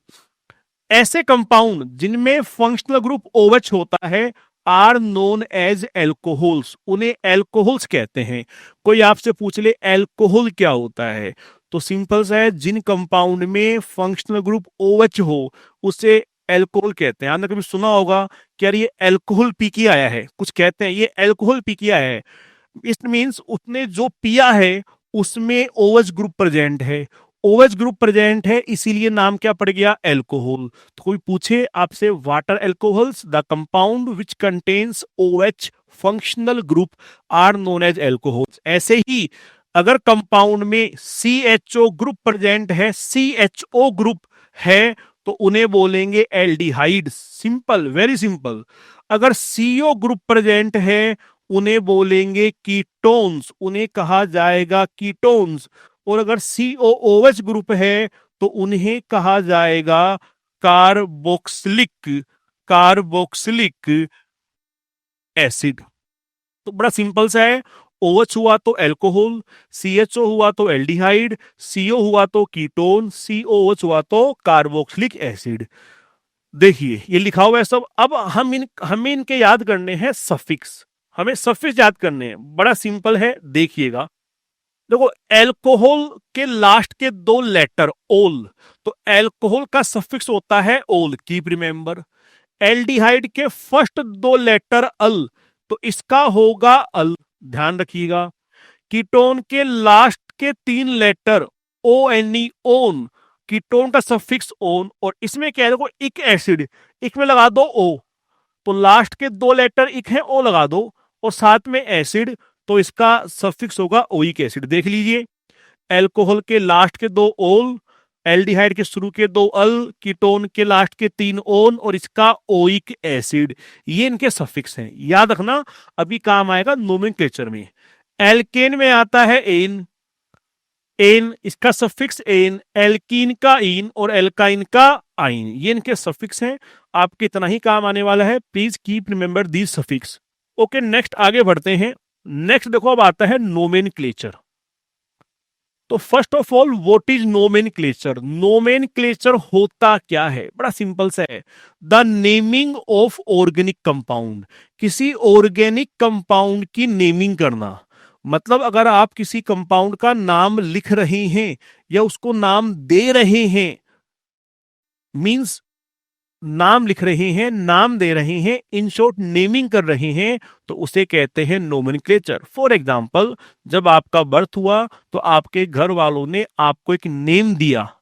ऐसे कंपाउंड जिनमें फंक्शनल ग्रुप OH होता है आर नोन एज एल्कोहल्स, उन्हें एल्कोहल्स कहते हैं। कोई आपसे पूछ ले एल्कोहल क्या होता है, तो सिंपल सा है, जिन कंपाउंड में फंक्शनल ग्रुप OH हो उसे एल्कोहल कहते हैं। आपने कभी सुना होगा कि यार ये एल्कोहल पी के आया है, कुछ कहते हैं ये एल्कोहल पी के आया है, इट मीन्स उसने जो पिया है उसमें OH ग्रुप प्रेजेंट है। OH ग्रुप प्रेजेंट है इसीलिए नाम क्या पड़ गया, एल्कोहल। तो कोई पूछे आपसे what are alcohols, the compound which contains OH functional group are known as alcohols. ऐसे ही अगर कंपाउंड में CHO ग्रुप प्रेजेंट है, CHO ग्रुप है, तो उन्हें बोलेंगे एल्डिहाइड। Simple, very simple. अगर CO ग्रुप प्रेजेंट है उन्हें बोलेंगे कीटोन्स, उन्हें कहा जाएगा कीटोन्स। और अगर COOH ग्रुप है तो उन्हें कहा जाएगा कार्बोक्सिलिक, कार्बोक्सिलिक एसिड। तो बड़ा सिंपल सा है, OH हुआ तो एल्कोहल, CHO हुआ तो एल्डिहाइड, CO हुआ तो कीटोन, COOH हुआ तो कार्बोक्सिलिक एसिड। देखिए ये लिखा हुआ है सब। अब हमें इनके याद करने हैं सफिक्स, हमें सफिक्स याद करने हैं, बड़ा सिंपल है, देखिएगा। देखो एल्कोहल के लास्ट के 2 लेटर ओल, तो एल्कोहल का सफिक्स होता है ओल, कीप रिमेंबर। एल्डिहाइड के फर्स्ट 2 लेटर अल, तो इसका होगा अल, ध्यान रखिएगा। कीटोन के लास्ट के 3 लेटर ONE, ओन, कीटोन का सफिक्स ओन, और इसमें क्या है, देखो इक एसिड, इक में लगा दो O, तो लास्ट के 2 लेटर इक है, O लगा दो, और साथ में एसिड, तो इसका सफिक्स होगा ओइक एसिड। देख लीजिए, एल्कोहल के लास्ट के 2 ओल, एल्डिहाइड के शुरू के 2 अल, कीटोन के लास्ट के 3 ओन, और इसका ओइक एसिड, ये इनके सफिक्स हैं। याद रखना, अभी काम आएगा नोमेनक्लेचर में। एल्केन में आता है एन, एन इसका सफिक्स एन, एल्कीन का इन, और एल्काइन का आइन, ये इनके सफिक्स हैं। आपके इतना ही काम आने वाला है, please keep remember these suffix. Okay, next आगे बढ़ते हैं। नेक्स्ट देखो अब आता है नोमेनक्लेचर। तो first of all what is nomenclature? Nomenclature होता क्या है, बड़ा सिंपल सा है, the naming of organic compound, किसी ऑर्गेनिक कंपाउंड की नेमिंग करना। मतलब अगर आप किसी कंपाउंड का नाम लिख रहे हैं या उसको नाम दे रहे हैं, मींस नाम लिख रहे हैं, नाम दे रहे हैं, इन शॉर्ट नेमिंग कर रहे हैं, तो उसे कहते हैं नोमेनक्लेचर। फॉर एग्जांपल, जब आपका बर्थ हुआ तो आपके घर वालों ने आपको एक नेम दिया,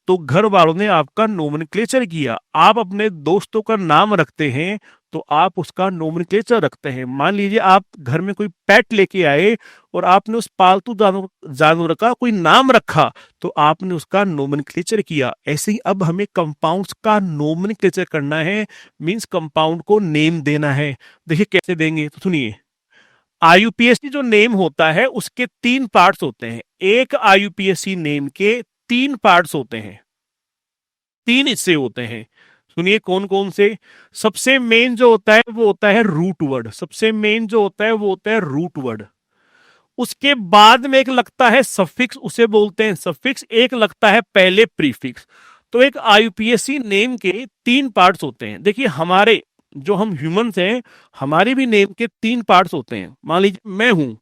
तो घर वालों ने आपका नोमेनक्लेचर किया। आप अपने दोस्तों का नाम रखते हैं तो आप उसका नोमेनक्लेचर रखते हैं। मान लीजिए आप घर में कोई पेट लेके आए और आपने उस पालतू जानवर का कोई नाम रखा, तो आपने उसका नोमेनक्लेचर किया। ऐसे ही अब हमें कंपाउंड्स का नोमेनक्लेचर करना है, मींस कंपाउंड को नेम देना है। देखिए कैसे देंगे, तो सुनिए। IUPAC जो नेम होता है उसके 3 पार्ट्स होते हैं। एक IUPAC नेम के 3 पार्ट्स होते हैं, 3 हिस्से होते हैं। सुनिए कौन कौन से। सबसे मेन जो होता है वो होता है रूट वर्ड, सबसे मेन जो होता है वो होता है रूट वर्ड। उसके बाद में एक लगता है सफिक्स, उसे बोलते हैं सफिक्स। एक लगता है पहले प्रीफिक्स। तो एक IUPAC नेम के 3 पार्ट्स होते हैं। देखिए हमारे जो हम ह्यूमंस हैं, हमारे भी नेम के 3 पार्ट्स होते हैं। मान लीजिए मैं हूं,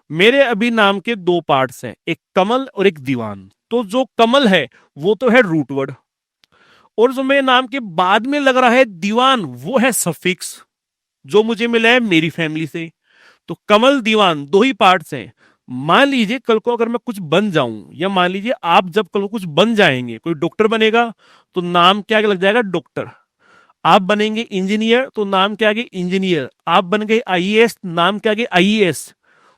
मेरे अभी नाम के 2 पार्ट्स हैं, एक कमल और एक दीवान। तो जो कमल है वो तो है रूट वर्ड, और जो मेरे नाम के बाद में लग रहा है दीवान, वो है सफिक्स, जो मुझे मिला है मेरी फैमिली से। तो कमल दीवान 2 ही पार्ट्स हैं। मान लीजिए कल को अगर मैं कुछ बन जाऊं, या मान लीजिए आप जब कल को कुछ बन जाएंगे, कोई डॉक्टर बनेगा तो नाम क्या लग जाएगा, डॉक्टर। आप बनेंगे इंजीनियर तो नाम क्या आगे, इंजीनियर। आप बन गए आईएएस, नाम क्या आगे, आईएएस।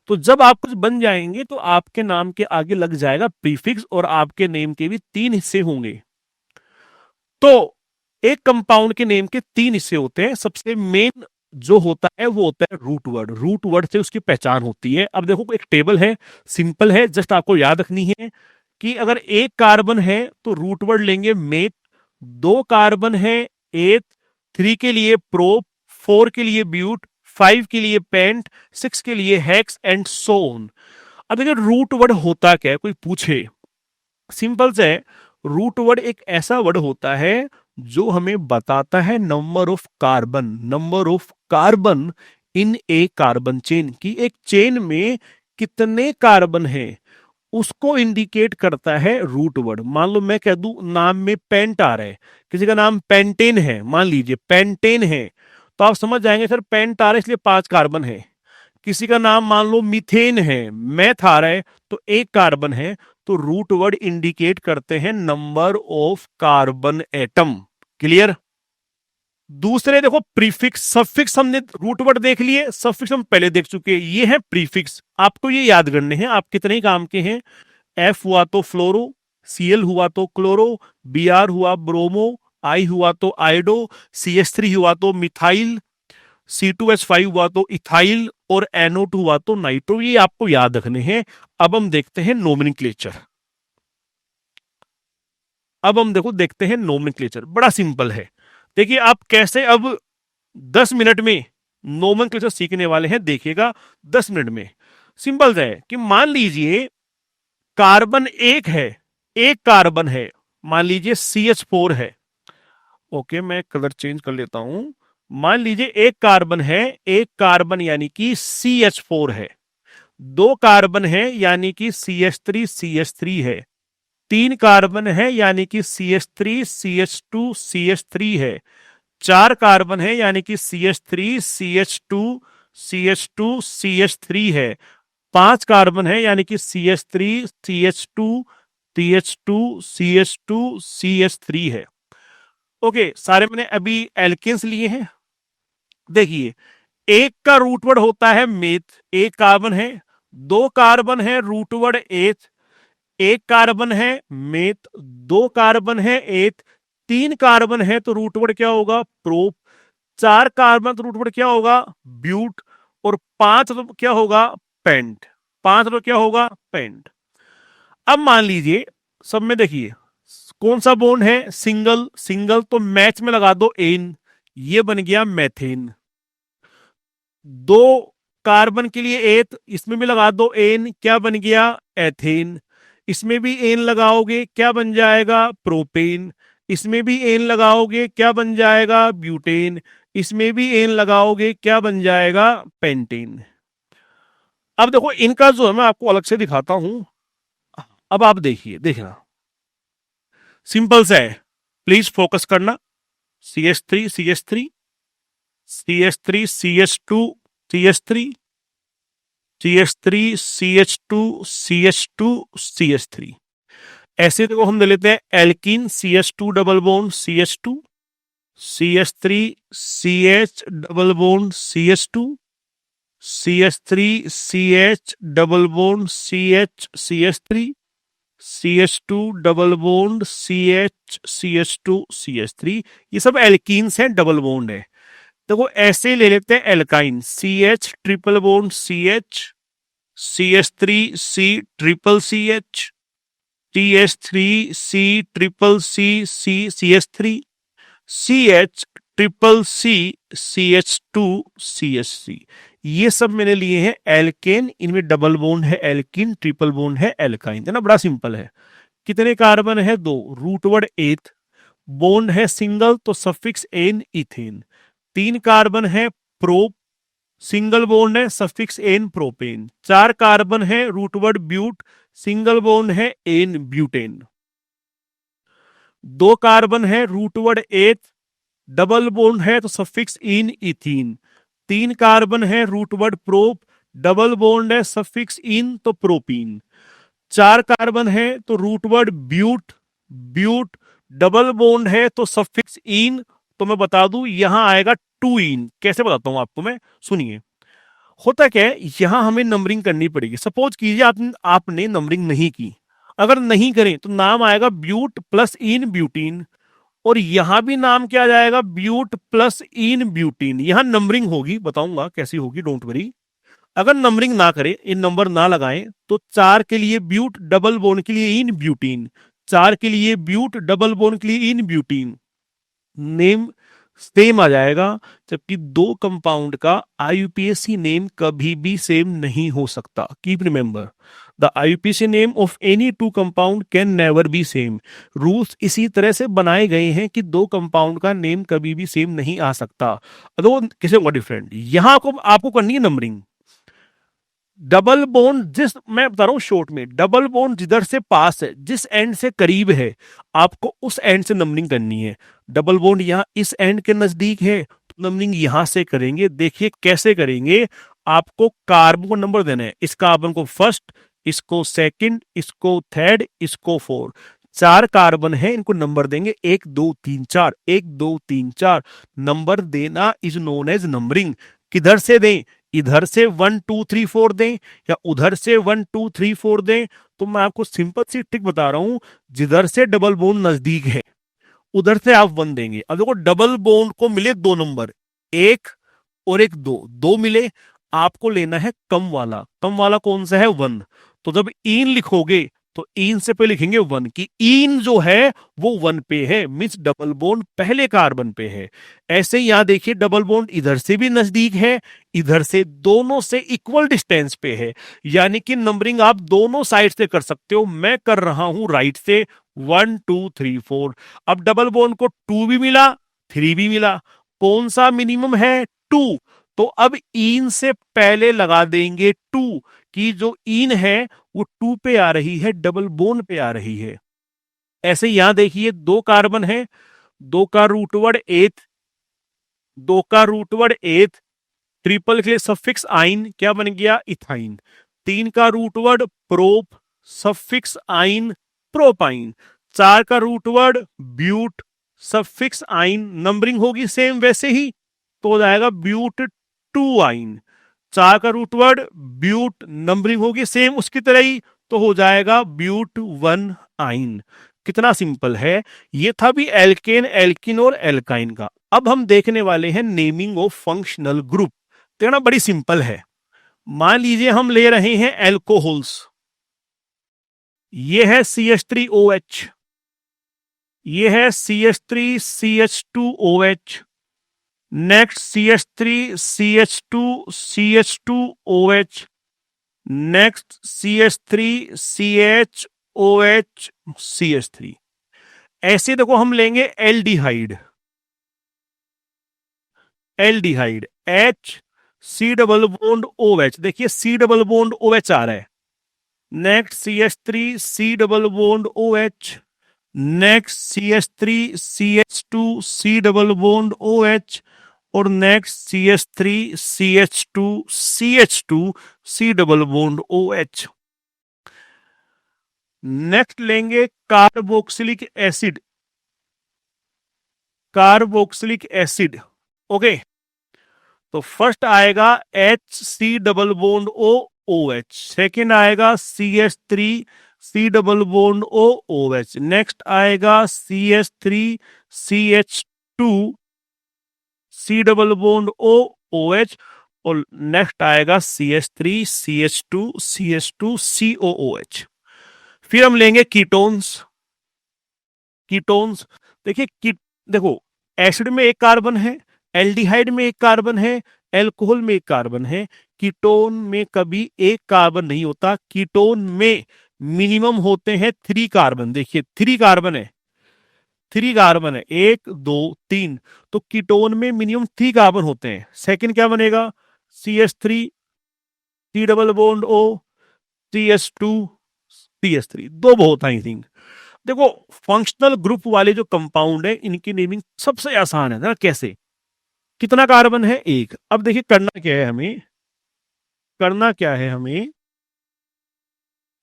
तो जब आप कुछ बन जाएंगे तो आपके नाम के आगे लग जाएगा प्रीफिक्स, और आपके नेम के भी 3 हिस्से होंगे। तो एक कंपाउंड के नेम के 3 हिस्से होते हैं। सबसे मेन जो होता है वो होता है रूट वर्ड। रूट वर्ड से उसकी पहचान होती है। अब देखो एक टेबल है, सिंपल है, जस्ट आपको याद रखनी है कि अगर एक कार्बन है तो रूट वर्ड लेंगे मेथ, 2 कार्बन है एथ, 3 के लिए प्रोप, 4 के लिए ब्यूट, 5 के लिए पेंट, 6 के लिए हेक्स एंड सो ऑन। अब देखिए रूट वर्ड होता क्या है, कोई पूछे, सिंपल से है, रूट वर्ड एक ऐसा वर्ड होता है जो हमें बताता है number of carbon, number of carbon in A carbon chain, की एक चेन में कितने कार्बन हैं उसको इंडिकेट करता है रूट वर्ड। मान लो मैं कह दूं नाम में पेंट आ रहा है, किसी का नाम पेंटेन है, मान लीजिए पेंटेन है, तो आप समझ जाएंगे सर पेंट आ रहा है इसलिए 5 कार्बन है। किसी का नाम मान लो मीथेन है, मैथ आ रहा है, तो 1 कार्बन है। तो रूट वर्ड इंडिकेट करते हैं number of carbon atom. Clear. दूसरे देखो प्रीफिक्स, सफिक्स हमने रूट वर्ड देख लिए, सफिक्स हम पहले देख चुके हैं, ये है प्रीफिक्स। आपको ये याद करने हैं, आप कितने ही काम के हैं। एफ हुआ तो फ्लोरो, सीएल हुआ तो क्लोरो, बीआर हुआ ब्रोमो, आई हुआ तो आइडो, CH3 हुआ तो मिथाइल, C2H5 हुआ तो इथाइल, और NO2 हुआ तो नाइट्रो। ये आपको याद रखने हैं। अब हम देखते हैं नोमेनक्लेचर। अब हम देखो देखते हैं नोमेनक्लेचर, बड़ा सिंपल है। देखिए आप कैसे अब 10 मिनट में नोमेनक्लेचर सीखने वाले हैं, देखिएगा 10 मिनट में। सिंपल है कि मान लीजिए कार्बन एक है, एक कार्बन है, मान लीजिए CH4 है। ओके मैं कलर चेंज कर लेता हूं। मान लीजिए एक कार्बन है, एक कार्बन यानी कि CH4 है, 2 कार्बन है यानी कि CH3 है, 3 कार्बन है यानी कि CH3 CH2 CH3 है, 4 कार्बन है यानी कि CH3 CH2 CH2 CH3 है, 5 कार्बन है यानी कि CH3 CH2 CH2 CH2 CH3 है। ओके सारे मैंने अभी एल्केन्स लिए हैं। देखिए एक का रूट वर्ड होता है मेथ, 1 कार्बन है, 2 कार्बन है रूट वर्ड एथ, 1 कार्बन है मेथ, 2 कार्बन है एथ, 3 कार्बन है तो रूट वर्ड क्या होगा, प्रोप, 4 कार्बन तो रूट वर्ड क्या होगा, ब्यूट, और 5 तो क्या होगा, पेंट। 5 तो क्या होगा, पेंट। अब मान लीजिए सब में देखिए कौन सा बॉन्ड है, सिंगल, सिंगल तो मैच में लगा दो एन, ये बन गया मैथेन। 2 कार्बन के लिए एथ, इसमें भी लगा दो एन, क्या बन गया, एथेन। इसमें भी एन लगाओगे क्या बन जाएगा, प्रोपेन। इसमें भी एन लगाओगे क्या बन जाएगा, ब्यूटेन। इसमें भी एन लगाओगे क्या बन जाएगा, पेंटेन। अब देखो इनका जो है मैं आपको अलग से दिखाता हूं। अब आप देखिए, देखना सिंपल सा है, प्लीज फोकस करना। CH3 CH3 CH3 CH2 CH3 CH3 CH2 CH2 CH3। ऐसे देखो हम ले लेते हैं alkene, CH2 double bond CH2, CH3 CH double bond CH2, CH3 CH double bond CH CH3, CH2 double bond CH CH2 CH3। ये सब alkenes हैं, double bond है। देखो ऐसे ले लेते हैं alkyne, CH triple bond CH, CH3 C triple CH, TH3 C triple C C CH3, CH triple C CH2 CH3। ये सब मैंने लिए हैं एल्केन, इनमें डबल बॉन्ड है एल्किन, ट्रिपल बॉन्ड है एल्काइन, है ना, बड़ा सिंपल है। कितने कार्बन है, 2, रूट वर्ड एथ, बॉन्ड है सिंगल तो सफिक्स एन, इथेन। 3 कार्बन है प्रोप, सिंगल बॉन्ड है सफिक्स एन, प्रोपेन। 4 कार्बन है root word but, single bond है एन, ब्यूटेन। 2 कार्बन है root word eth, double bond है तो सफिक्स इन, इथीन। 3 कार्बन है root word prop, double bond है, suffix ene तो propene. 4 carbon है तो root word but, but. Double bond है तो सफिक्स इन, तो मैं बता दूं यहां आएगा टू इन। कैसे बताता हूं आपको मैं, सुनिए। होता क्या है, यहां हमें नंबरिंग करनी पड़ेगी। सपोज कीजिए आपने नंबरिंग नहीं की, अगर नहीं करें तो नाम आएगा ब्यूट प्लस इन ब्यूटीन, और यहां भी नाम क्या आ जाएगा, ब्यूट प्लस इन ब्यूटीन। यहां नंबरिंग होगी, बताऊंगा कैसी होगी, डोंट वरी। अगर नंबरिंग ना करें, इन नंबर ना लगाएं, तो 4 के लिए ब्यूट, डबल बोन के लिए इन ब्यूटीन, 4 के लिए ब्यूट, डबल बोन के लिए इन ब्यूटीन, नेम सेम आ जाएगा। जबकि दो कंपाउंड का आईयूपीएसी नेम कभी भी सेम नहीं हो सकता। Keep remember, the IUPAC name of any two compound can never be same. Rules इसी तरह से बनाए गए हैं कि दो कंपाउंड का नेम कभी भी सेम नहीं आ सकता, दो किसी होगा डिफरेंट। यहां को आपको करनी है नंबरिंग। डबल बॉन्ड जिस, मैं बता रहा हूं शॉर्ट में, डबल बॉन्ड जिधर से पास है, जिस एंड से करीब है, आपको उस एंड से नंबरिंग करनी है। डबल बॉन्ड यहां इस एंड के नजदीक है तो नंबरिंग यहां से करेंगे। देखिए कैसे करेंगे, आपको कार्बन को नंबर देना है। इस कार्बन को फर्स्ट, इसको सेकंड, इसको थर्ड, इसको फोर। 4 कार्बन है, इनको नंबर देंगे 1 2 3 4, 1 2 3 4। नंबर देना इज नोन एज नंबरिंग। किधर से दें, इधर से 1 2 3 4 दें या उधर से 1 2 3 4 दें। तो मैं आपको सिंपल सी ट्रिक बता रहा हूं, जिधर से डबल बोन नजदीक है उधर से आप 1 देंगे। अब देखो डबल बोन को मिले 2 नंबर, 1 और एक 2, 2 मिले, आपको लेना है कम वाला। कम वाला कौन सा है, 1। तो जब इन लिखोगे तो इन से पे लिखेंगे 1, की इन जो है वो 1 पे है, मींस डबल बॉन्ड पहले कार्बन पे है। ऐसे यहां देखिए डबल बॉन्ड इधर से भी नजदीक है, इधर से, दोनों से इक्वल डिस्टेंस पे है। यानी कि नंबरिंग आप दोनों साइड से कर सकते हो। मैं कर रहा हूं राइट से, 1 2 3 4। अब डबल बॉन्ड को 2 भी मिला, 3 भी मिला, कौन सा मिनिमम है, 2। तो अब इन से पहले लगा देंगे 2, की जो इन है वो 2 पे आ रही है, डबल बोन पे आ रही है। ऐसे यहां देखिए 2 कार्बन है, 2 का रूटवर्ड एथ, 2 का रूटवर्ड एथ, ट्रिपल के लिए सफिक्स आइन क्या बन गया, इथाइन। 3 का रूटवर्ड प्रोप, सफिक्स आइन प्रोपाइन। 4 का रूटवर्ड ब्यूट, सफिक्स आइन, नंबरिंग होगी सेम वैसे ही, तो हो जाएगा ब्यूट 2 आइन। 4 का रूटवर्ड ब्यूट, नंबरिंग होगी सेम उसकी तरह ही, तो हो जाएगा ब्यूट 1 आइन। कितना सिंपल है। ये था भी एल्केन, एल्किन और एल्काइन का। अब हम देखने वाले हैं नेमिंग ऑफ फंक्शनल ग्रुप। देखना बड़ी सिंपल है। मान लीजिए हम ले रहे हैं एल्कोहल्स, ये है CH3OH, ये है CH3CH2OH, next CH3CH2CH2OH, next CH3CHOH CH3। ऐसे देखो हम लेंगे aldehyde, aldehyde H C double bond OH, देखिए C डबल बॉन्ड OH आ रहा है। Next CH3C double bond OH, next CH3CH2C double bond OH, और next CH3CH2CH2C double bond OH। Next लेंगे carboxylic acid, carboxylic acid. Okay, तो first आएगा HC double bond OH, second आएगा CH3C double bond OH, next आएगा CH3CH2C double bond OH, और next आएगा CH3CH2CH2COOH। फिर हम लेंगे कीटोन्स, कीटोन्स। देखिए देखो एसिड में एक कार्बन है, एल्डिहाइड में एक कार्बन है, एल्कोहल में एक कार्बन है। कीटोन में कभी एक कार्बन नहीं होता। कीटोन में मिनिमम होते हैं 3 कार्बन। देखिए 3 कार्बन है, 3 कार्बन है, 1 2 3। तो कीटोन में मिनिमम 3 कार्बन होते हैं। सेकंड क्या बनेगा, CH3C double bond O, CH2CH3, 2 बहुत आई थिंक। देखो फंक्शनल ग्रुप वाले जो कंपाउंड है इनकी नेमिंग सबसे आसान है ना। कैसे, कितना कार्बन है, 1। अब देखिए करना क्या है हमें, करना क्या है हमें,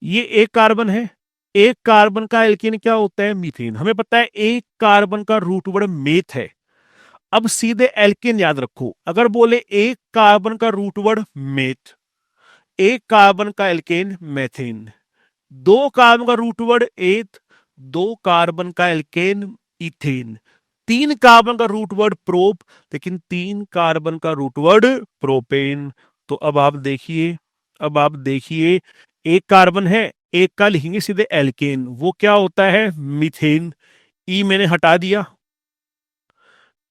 ये एक कार्बन है, एक कार्बन का एल्केन क्या होता है, मीथेन। हमें पता है एक कार्बन का रूट वर्ड मेथ है। अब सीधे एल्केन याद रखो, अगर बोले एक कार्बन का रूट वर्ड मेथ, एक कार्बन का एल्केन मेथेन, दो कार्बन का रूट वर्ड एथ, दो कार्बन का एल्केन इथेन, तीन कार्बन का रूट वर्ड प्रोप, लेकिन तीन कार्बन का रूट वर्ड प्रोपेन। तो अब आप देखिए, अब आप देखिए, एक कार्बन है, एक का लिखेंगे सीधे एल्केन, वो क्या होता है, मीथेन। ई मैंने हटा दिया,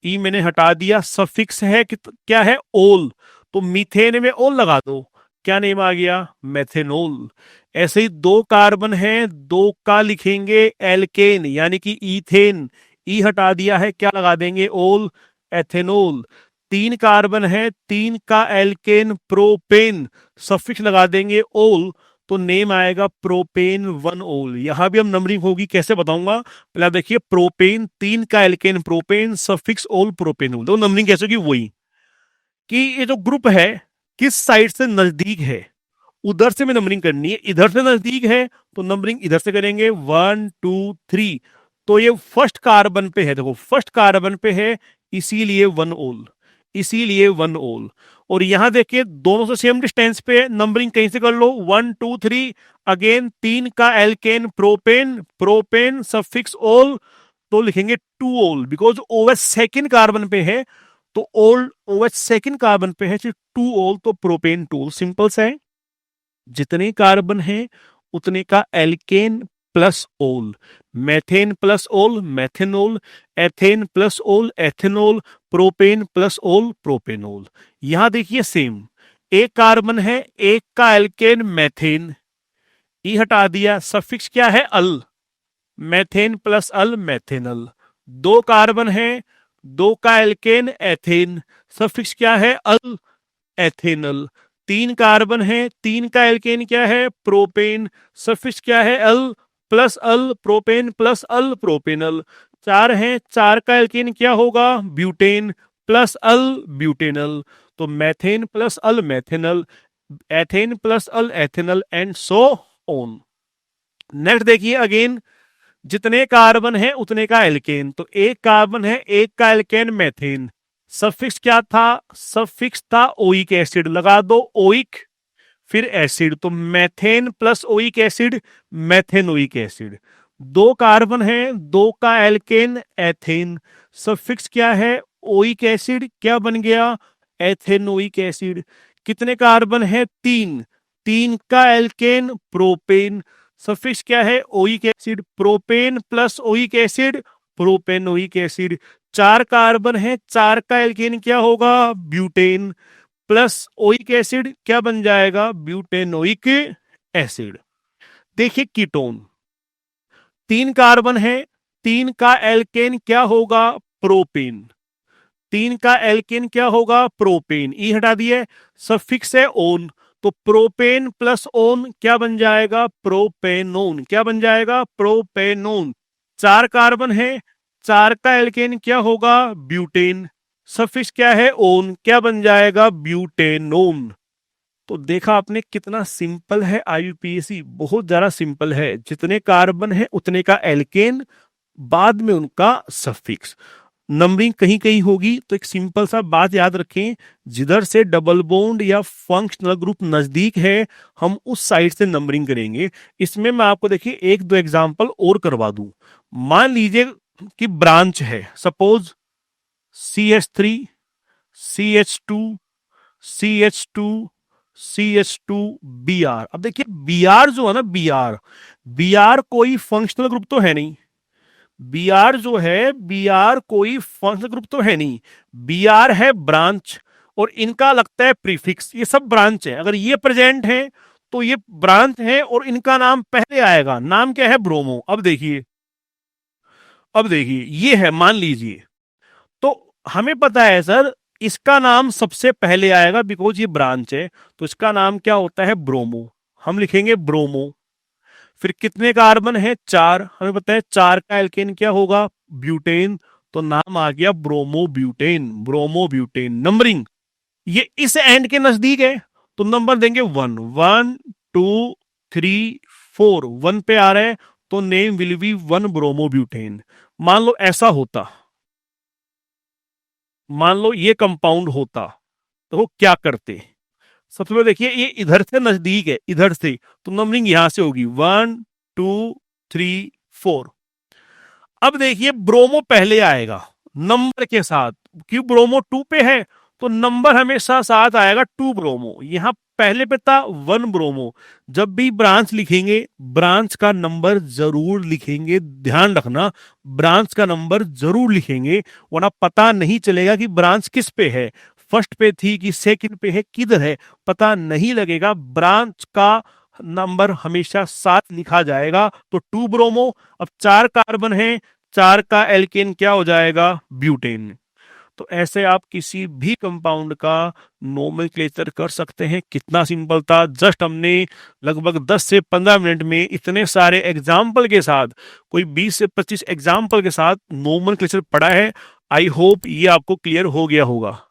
ई मैंने हटा दिया, सफिक्स है कि क्या है, ओल, तो मीथेन में ओल लगा दो, क्या नेम आ गया, मेथेनॉल। ऐसे ही दो कार्बन है, दो का लिखेंगे एल्केन यानी कि ईथेन, ई हटा दिया है, क्या लगा देंगे, ओल, एथेनॉल। तीन कार्बन है, तीन का एल्केन प्रोपेन, सफिक्स लगा देंगे ओल, तो नेम आएगा प्रोपेन वन ओल। यहां भी हम नंबरिंग होगी, कैसे बताऊंगा, पहले आप देखिए, प्रोपेन, तीन का एल्केन प्रोपेन, सफिक्स ओल प्रोपेनोल, तो नंबरिंग कैसे होगी, वही कि ये जो ग्रुप है किस साइड से नजदीक है, उधर से में नंबरिंग करनी है। इधर से नजदीक है तो नंबरिंग इधर से करेंगे, 1 2 3। तो ये फर्स्ट कार्बन पे है, देखो फर्स्ट कार्बन पे है, इसीलिए वन ओल, इसीलिए वन ओल। और यहां देखिए दोनों से सेम डिस्टेंस पे, नंबरिंग कहीं से कर लो, 1 2 3। अगेन तीन का एल्केन प्रोपेन, प्रोपेन सफिक्स ओल, तो लिखेंगे टू ओल, बिकॉज ओएच सेकेंड कार्बन पे है, तो ओल ओएच सेकेंड कार्बन पे है, टू ओल, तो प्रोपेन टू। सिंपल सा है, जितने कार्बन हैं उतने का एल्केन प्लस ओल, मेथेन प्लस ओल मेथेनोल, एथेन प्लस ओल एथेनोल, प्रोपेन प्लस ओल प्रोपेनोल। यहां देखिए सेम, एक कार्बन है, एक का एल्केन मेथेन, ई हटा दिया, सफिक्स क्या है, अल, मेथेन प्लस अल मेथेनल। दो कार्बन है, दो का एल्केन एथेन, सफिक्स क्या है, अल, एथेनल। तीन कार्बन है, तीन का एल्केन क्या है, प्रोपेन, सफिक्स क्या है, al, plus al propane plus al propanal. चार है, चार का एल्केन क्या होगा, ब्यूटेन, प्लस अल ब्यूटेनल, तो methane plus al methanal, ethane plus al ethanal, and so on. Next देखिए, अगेन जितने कार्बन है उतने का एल्केन, तो एक कार्बन है, एक का एल्केन मेथेन, सफिक्स क्या था, सफिक्स था ओइक एसिड, लगा दो ओइक फिर एसिड, तो methane plus oic acid, methanoic acid. दो कार्बन है, दो का एल्केन एथेन, सफिक्स क्या है, ओइक एसिड, क्या बन गया, एथेनोइक एसिड। कितने कार्बन है, तीन, तीन का एल्केन प्रोपेन, सफिक्स क्या है, oic acid, propane plus oic acid, propanoic acid. चार कार्बन है, चार का एल्केन क्या होगा, ब्यूटेन, प्लस ओइक एसिड, क्या बन जाएगा, ब्यूटेनोइक एसिड। देखिए कीटोन, तीन कार्बन है, तीन का एल्केन क्या होगा, प्रोपेन, तीन का एल्केन क्या होगा, प्रोपेन, ई हटा दिए, सफिक्स है ओन, तो प्रोपेन प्लस ओन क्या बन जाएगा, प्रोपेनोन, क्या बन जाएगा, प्रोपेनोन। चार कार्बन है, चार का एल्केन क्या होगा, ब्यूटेन, सफिक्स क्या है, ओन, क्या बन जाएगा, ब्यूटेनोन। तो देखा आपने कितना सिंपल है आईयूपीएसी, बहुत ज्यादा सिंपल है, जितने कार्बन है उतने का एल्केन, बाद में उनका सफिक्स। नंबरिंग कहीं कहीं होगी, तो एक सिंपल सा बात याद रखें, जिधर से डबल बॉन्ड या फंक्शनल ग्रुप नजदीक है हम उस साइड से नंबरिंग करेंगे। इसमें मैं आपको देखिए एक दो एग्जांपल और करवा दूं। मान लीजिए कि ब्रांच है, suppose CH3 CH2 CH2 CH2 Br। अब देखिए Br जो है ना, Br कोई फंक्शनल ग्रुप तो है नहीं, Br जो है, Br कोई फंक्शनल ग्रुप तो है नहीं, Br है ब्रांच, और इनका लगता है प्रीफिक्स, ये सब ब्रांच है। अगर ये प्रेजेंट है तो ये ब्रांच है, और इनका नाम पहले आएगा, नाम क्या है, ब्रोमो। अब देखिए, अब देखिए ये है, मान लीजिए, तो हमें पता है सर इसका नाम सबसे पहले आएगा, बिकॉज ये ब्रांच है, तो इसका नाम क्या होता है, ब्रोमो, हम लिखेंगे ब्रोमो। फिर कितने कार्बन है, चार, हमें पता है चार का एल्केन क्या होगा, ब्यूटेन, तो नाम आ गया bromo butane, bromo butane. Numbering ये इस एंड के नजदीक है, तो नंबर देंगे 1, 1 2 3 4, 1 पे आ रहा है तो नेम विल बी 1 ब्रोमोब्यूटेन। मान लो ऐसा होता, मान लो ये कंपाउंड होता, तो वो क्या करते? सबसे पहले देखिए ये इधर से नजदीक है, इधर से, तो नंबरिंग यहां से होगी 1 2 3 4। अब देखिए ब्रोमो पहले आएगा नंबर के साथ, क्यों ब्रोमो 2 पे है तो नंबर हमेशा साथ आएगा 2 ब्रोमो। यहां पहले पे था 1 ब्रोमो। जब भी ब्रांच लिखेंगे ब्रांच का नंबर जरूर लिखेंगे, ध्यान रखना ब्रांच का नंबर जरूर लिखेंगे, वरना पता नहीं चलेगा कि ब्रांच किस पे है, फर्स्ट पे थी कि सेकंड पे है, किधर है पता नहीं लगेगा। ब्रांच का नंबर हमेशा साथ लिखा जाएगा। तो 2 ब्रोमो, अब 4 कार्बन है, 4 का एल्केन क्या हो जाएगा? ब्यूटेन। तो ऐसे आप किसी भी कंपाउंड का नोमेनक्लेचर कर सकते हैं। कितना सिंपल था, जस्ट हमने लगभग 10 से 15 मिनट में इतने सारे एग्जाम्पल के साथ, कोई 20 से 25 एग्जाम्पल के साथ नोमेनक्लेचर पढ़ा है। आई होप ये आपको क्लियर हो गया होगा।